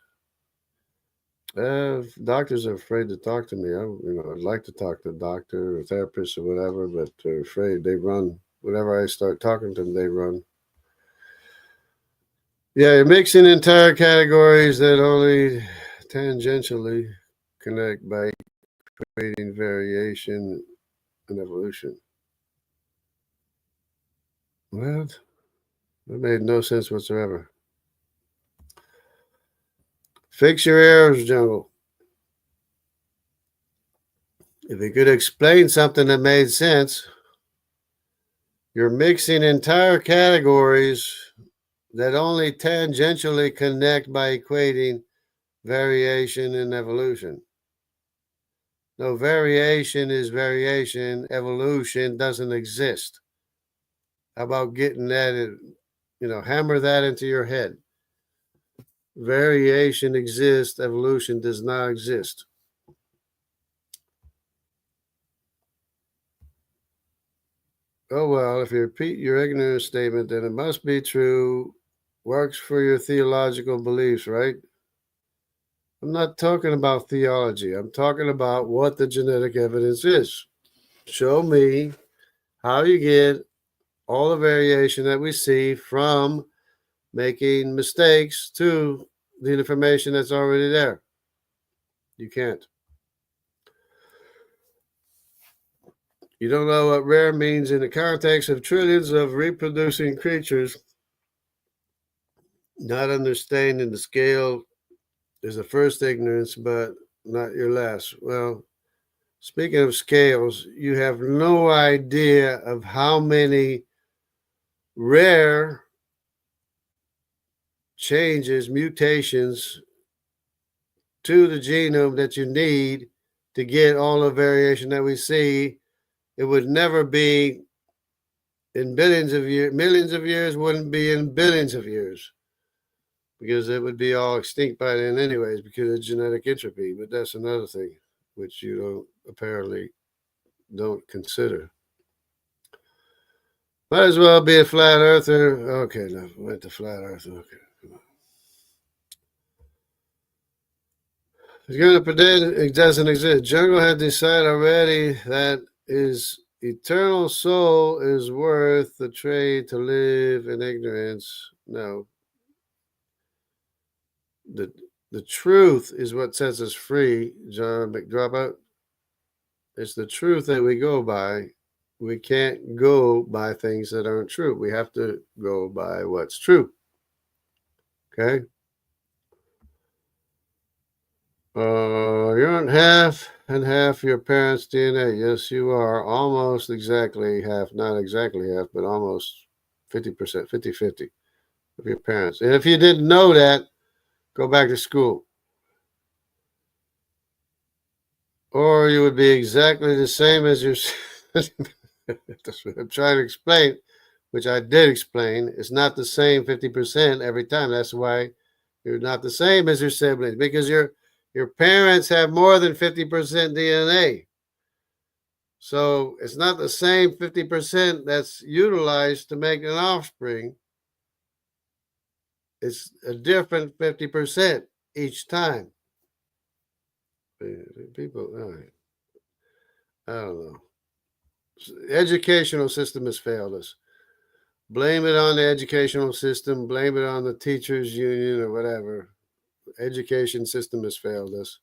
Doctors are afraid to talk to me. I'd like to talk to a doctor or therapist or whatever, but they're afraid. They run. Whenever I start talking to them, they run. Yeah, you're mixing entire categories that only tangentially connect by creating variation and evolution. Well, that made no sense whatsoever. Fix your errors, Jungle. If you could explain something that made sense, you're mixing entire categories that only tangentially connect by equating variation and evolution. No, variation is variation. Evolution doesn't exist. How about getting that, hammer that into your head? Variation exists. Evolution does not exist. Oh, well, if you repeat your ignorant statement, then it must be true. Works for your theological beliefs, right? I'm not talking about theology. I'm talking about what the genetic evidence is. Show me how you get all the variation that we see from making mistakes to the information that's already there. You can't. You don't know what rare means in the context of trillions of reproducing creatures. Not understanding the scale is the first ignorance, but not your last. Well, speaking of scales, you have no idea of how many rare changes, mutations to the genome that you need to get all the variation that we see. It would never be in billions of years. Millions of years wouldn't be in billions of years, because it would be all extinct by then anyways because of genetic entropy. But that's another thing which you apparently don't consider. Might as well be a flat earther. Okay, no, went to flat earther. Okay. It's going to pretend it doesn't exist. Jungle had decided already that his eternal soul is worth the trade to live in ignorance. No. the truth is what sets us free, John McDropout. It's the truth that we go by. We can't go by things that aren't true. We have to go by what's true. Okay? You're on half and half your parents' DNA. Yes, you are. Almost exactly half. Not exactly half, but almost 50%, 50-50 of your parents. And if you didn't know that, go back to school. Or you would be exactly the same as your. That's what I'm trying to explain, which I did explain. It's not the same 50% every time. That's why you're not the same as your siblings, because your parents have more than 50% DNA. So it's not the same 50% that's utilized to make an offspring. It's a different 50% each time. People, I don't know. The educational system has failed us. Blame it on the educational system. Blame it on the teachers union or whatever. Education system has failed us.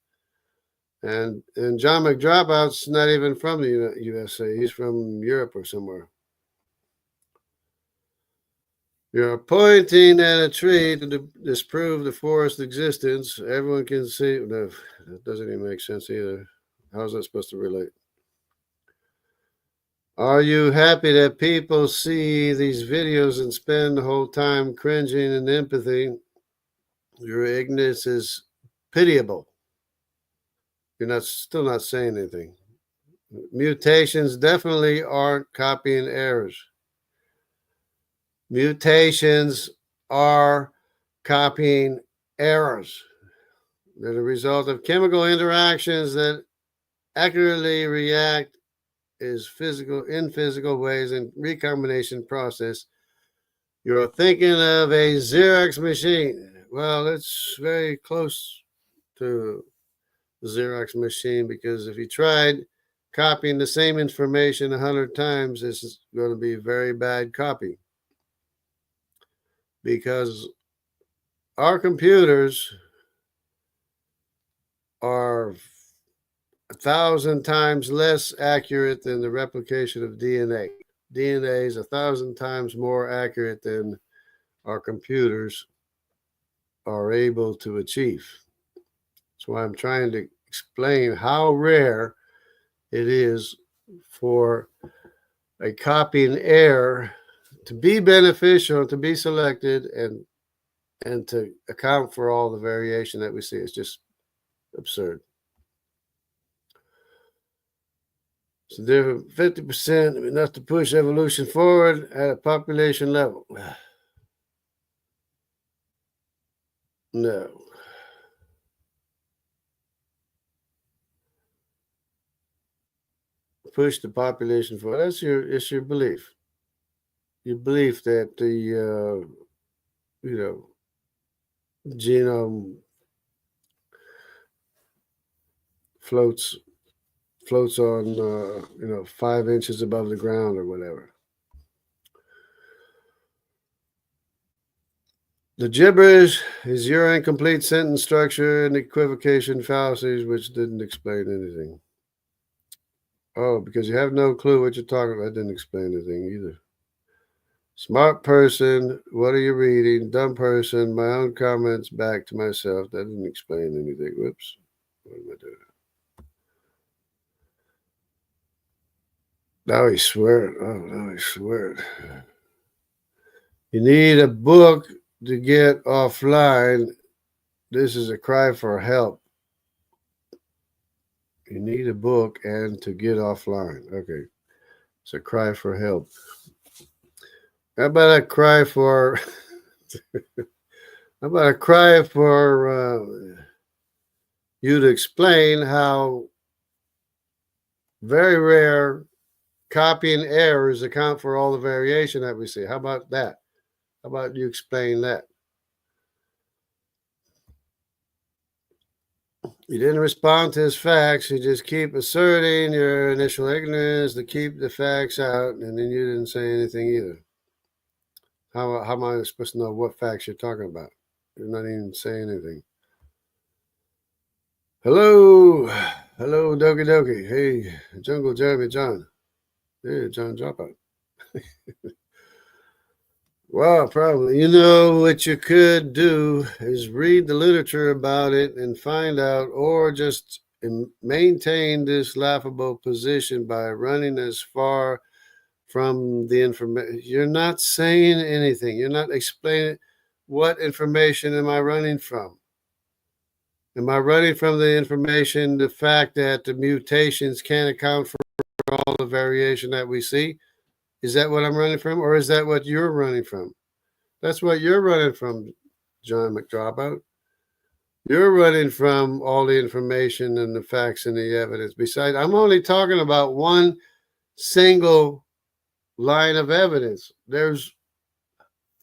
And John McDropout's not even from the USA. He's from Europe or somewhere. You're pointing at a tree to disprove the forest existence. Everyone can see. No, that doesn't even make sense either. How's that supposed to relate? Are you happy that people see these videos and spend the whole time cringing in empathy? Your ignorance is pitiable. You're still not saying anything. Mutations definitely aren't copying errors. Mutations are copying errors. They're the result of chemical interactions that accurately react in physical ways and recombination process. You're thinking of a Xerox machine. Well, it's very close to the Xerox machine, because if you tried copying the same information 100 times, this is going to be a very bad copy, because our computers are 1,000 times less accurate than the replication of DNA. DNA is 1,000 times more accurate than our computers are able to achieve. That's why I'm trying to explain how rare it is for a copying error to be beneficial, to be selected, and to account for all the variation that we see. It's just absurd. So different 50% enough to push evolution forward at a population level. No. Push the population forward. It's your belief. Your belief that the genome floats on 5 inches above the ground or whatever. The gibberish is your incomplete sentence structure and equivocation fallacies, which didn't explain anything. Oh, because you have no clue what you're talking about. That didn't explain anything either. Smart person, what are you reading? Dumb person, my own comments back to myself. That didn't explain anything. Whoops. What am I doing? Now he's swearing. Oh, now he's swearing. You need a book to get offline. This is a cry for help. You need a book and to get offline. Okay. It's a cry for help. How about a cry for how about a cry for you to explain how very rare copying errors account for all the variation that we see? How about that? How about you explain that? You didn't respond to his facts. You just keep asserting your initial ignorance to keep the facts out, and then you didn't say anything either. How am I supposed to know what facts you're talking about? You're not even saying anything. Hello. Hello, Doki Doki. Hey, Jungle Jeremy John. Hey, John Dropout. Well, probably. You know, what you could do is read the literature about it and find out, or just maintain this laughable position by running as far from the information. You're not saying anything. You're not explaining what information am I running from? Am I running from the information, the fact that the mutations can't account for all the variation that we see? Is that what I'm running from, or is that what you're running from? That's what you're running from, John McDropout. You're running from all the information and the facts and the evidence. Besides, I'm only talking about one single line of evidence. There's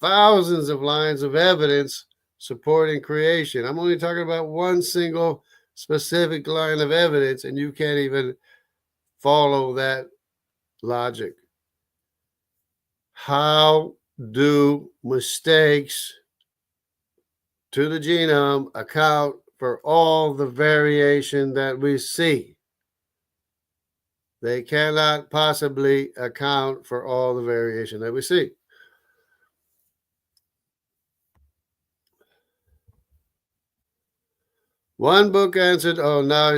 thousands of lines of evidence supporting creation. I'm only talking about one single specific line of evidence, and you can't even follow that logic. How do mistakes to the genome account for all the variation that we see? They cannot possibly account for all the variation that we see. One book answered, oh no,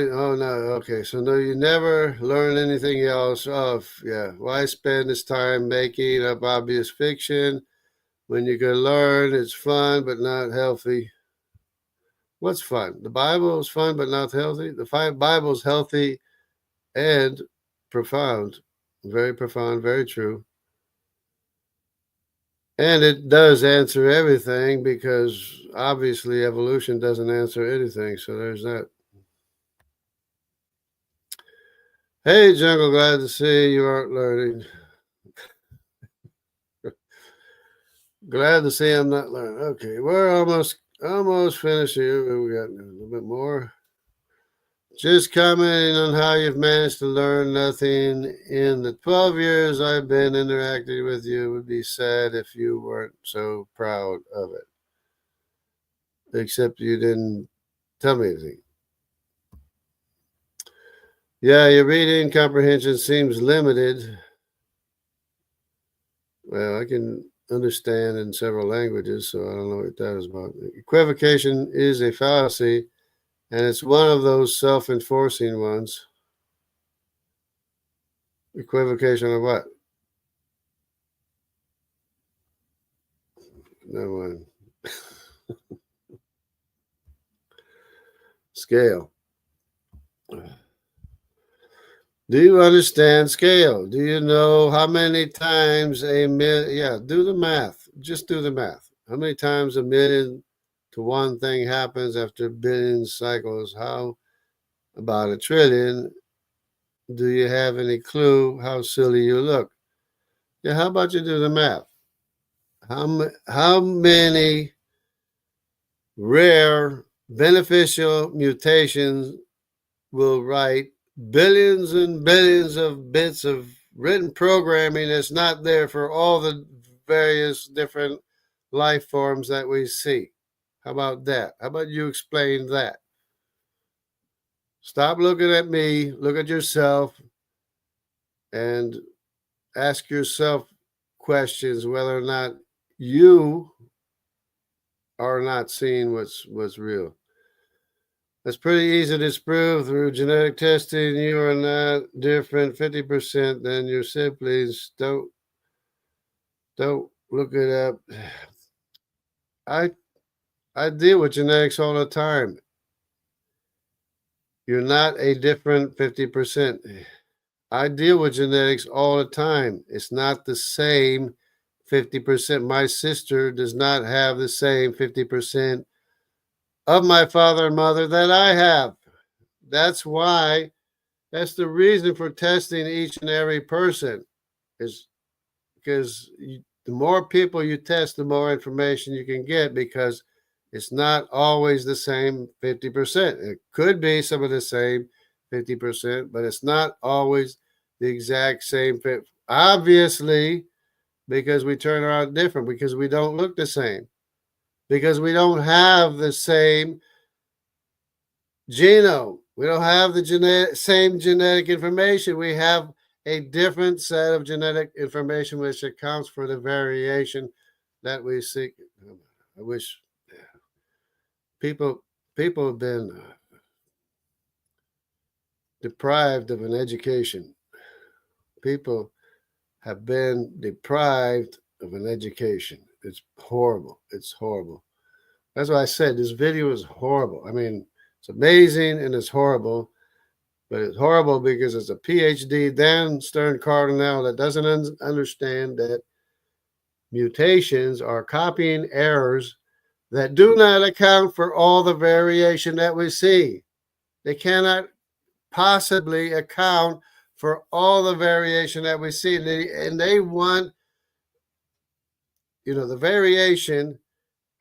okay. So no, you never learn anything else. Yeah. Why spend this time making up obvious fiction when you can learn? It's fun, but not healthy. What's fun? The Bible is fun, but not healthy. The Bible is healthy and profound, very profound, very true. And it does answer everything, because obviously evolution doesn't answer anything. So there's that. Hey, Jungle, glad to see you aren't learning. Glad to see I'm not learning. Okay, we're almost finished here. We got a little bit more. Just commenting on how you've managed to learn nothing in the 12 years I've been interacting with you. It would be sad if you weren't so proud of it. Except you didn't tell me anything. Yeah, your reading comprehension seems limited. Well, I can understand in several languages, so I don't know what that is about. Equivocation is a fallacy, and it's one of those self-enforcing ones. Equivocation of what? No one. Scale. Do you understand scale? Do you know how many times a million? Yeah, do the math. Just do the math. How many times a million to one thing happens after billion cycles? How about a trillion? Do you have any clue how silly you look? Yeah, how about you do the math? How many rare beneficial mutations will write billions and billions of bits of written programming that's not there for all the various different life forms that we see? How about that? How about you explain that? Stop looking at me, look at yourself, and ask yourself questions whether or not you are not seeing what's real. That's pretty easy to disprove through genetic testing. You are not different 50% than your siblings. Don't look it up. I deal with genetics all the time. You're not a different 50%. I deal with genetics all the time. It's not the same 50%. My sister does not have the same 50% of my father and mother that I have. That's the reason for testing each and every person, is because the more people you test, the more information you can get, because it's not always the same 50%. It could be some of the same 50%, but it's not always the exact same fit. Obviously, because we turn around different, because we don't look the same, because we don't have the same genome. We don't have the same genetic information. We have a different set of genetic information which accounts for the variation that we see. I wish people have been deprived of an education. People have been deprived of an education. It's horrible. It's horrible. That's why I said this video is horrible. I mean, it's amazing and it's horrible, but it's horrible because it's a PhD, Dan Stern Cardinale, that doesn't understand that mutations are copying errors that do not account for all the variation that we see. They cannot possibly account for all the variation that we see. And they want, the variation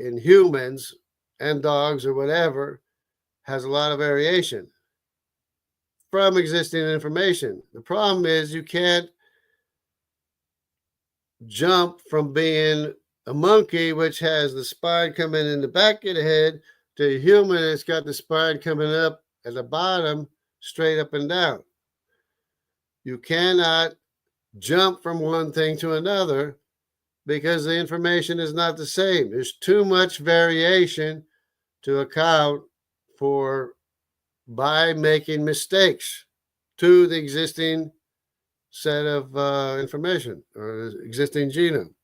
in humans and dogs or whatever has a lot of variation from existing information. The problem is you can't jump from being a monkey, which has the spine coming in the back of the head, to a human that's got the spine coming up at the bottom, straight up and down. You cannot jump from one thing to another because the information is not the same. There's too much variation to account for by making mistakes to the existing set of information or existing genome.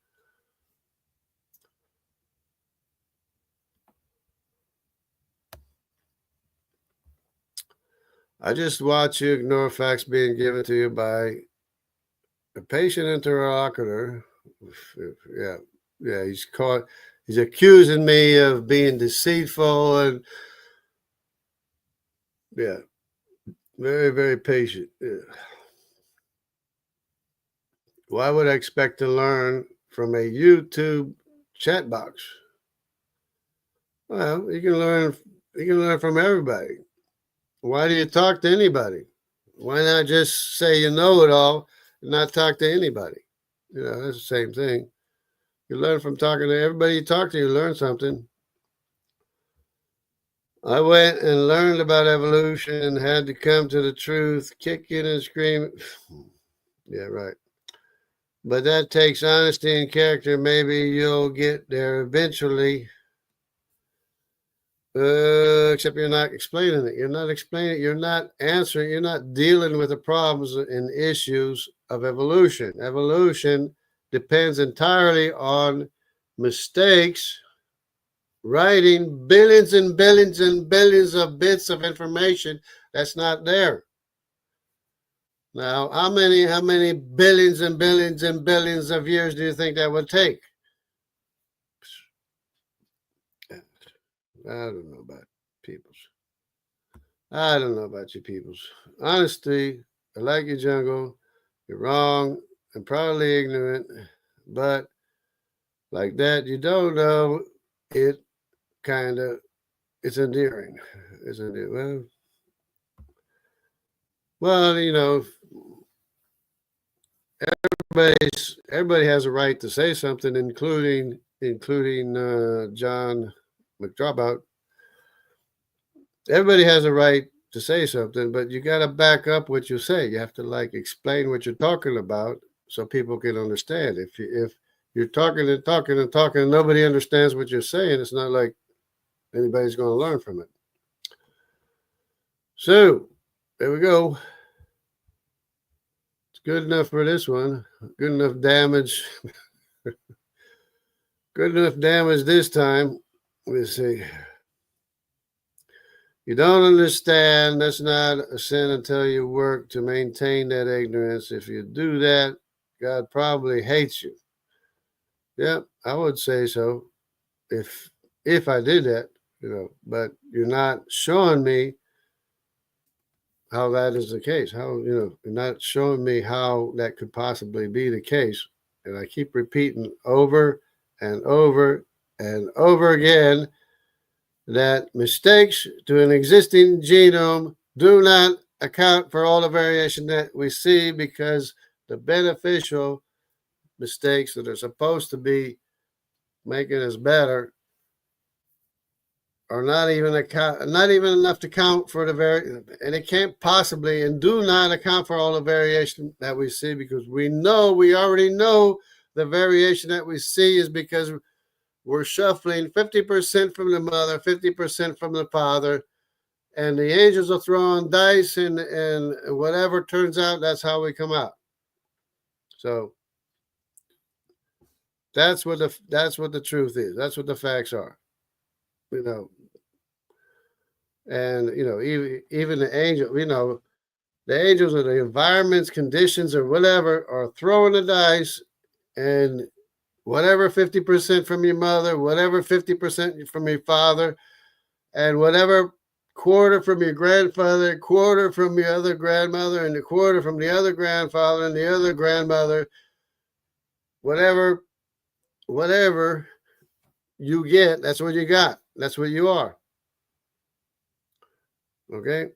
I just watch you ignore facts being given to you by a patient interlocutor. Yeah, he's accusing me of being deceitful and very, very patient. Yeah. Why would I expect to learn from a YouTube chat box? Well, you can learn from everybody. Why do you talk to anybody? Why not just say you know it all and not talk to anybody? That's the same thing. You learn from talking to everybody you talk to, you learn something. I went and learned about evolution and had to come to the truth, kicking and screaming. Yeah, right. But that takes honesty and character. Maybe you'll get there eventually. Except you're not explaining it. You're not explaining it. You're not answering. You're not dealing with the problems and issues of evolution. Evolution depends entirely on mistakes, writing billions and billions and billions of bits of information that's not there. Now, how many billions and billions and billions of years do you think that would take? I don't know about peoples. I don't know about you peoples. Honestly, I like your jungle. You're wrong and probably ignorant, but like that, you don't know it. Kind of, it's endearing. It's endearing. Well, everybody has a right to say something, including John McDropout. Everybody has a right to say something, but you got to back up what you say. You have to explain what you're talking about so people can understand. If you're talking and talking and talking and nobody understands what you're saying, it's not like anybody's going to learn from it. So there we go. It's good enough for this one. Good enough damage. Good enough damage this time. Let's see. You don't understand. That's not a sin until you work to maintain that ignorance. If you do that, God probably hates you. Yep, I would say so. If I did that, but you're not showing me how that is the case. How, you're not showing me how that could possibly be the case. And I keep repeating over and over and over again that mistakes to an existing genome do not account for all the variation that we see, because the beneficial mistakes that are supposed to be making us better are not even enough to count for and it can't possibly and do not account for all the variation that we see, because we already know the variation that we see is because we're shuffling 50% from the mother, 50% from the father, and the angels are throwing dice, and whatever turns out, that's how we come out. So that's what the truth is. That's what the facts are. You know, and even the angel, the angels or the environments, conditions, or whatever are throwing the dice, and whatever 50% from your mother, whatever 50% from your father, and whatever quarter from your grandfather, quarter from your other grandmother, and a quarter from the other grandfather and the other grandmother, whatever you get, that's what you got. That's what you are. Okay?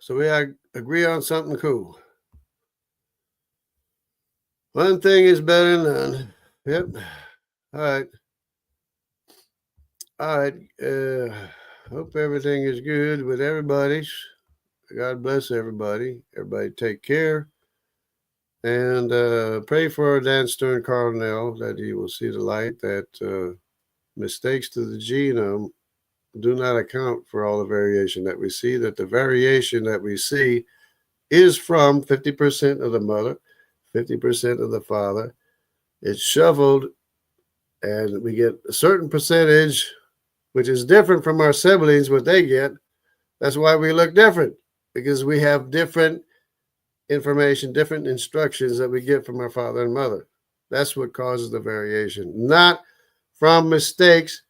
So we agree on something cool. One thing is better than none. Yep. All right. All right. Hope everything is good with everybody's. God bless everybody. Everybody take care. And pray for Dan Stern Cardinale that he will see the light, that mistakes to the genome do not account for all the variation that we see, that the variation that we see is from 50% of the mother, 50% of the father. It's shuffled, and we get a certain percentage, which is different from our siblings, what they get. That's why we look different, because we have different information, different instructions that we get from our father and mother. That's what causes the variation, not from mistakes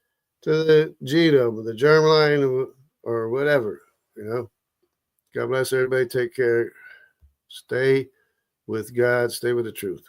to the genome, the germline, or whatever. God bless everybody. Take care. Stay with God. Stay with the truth.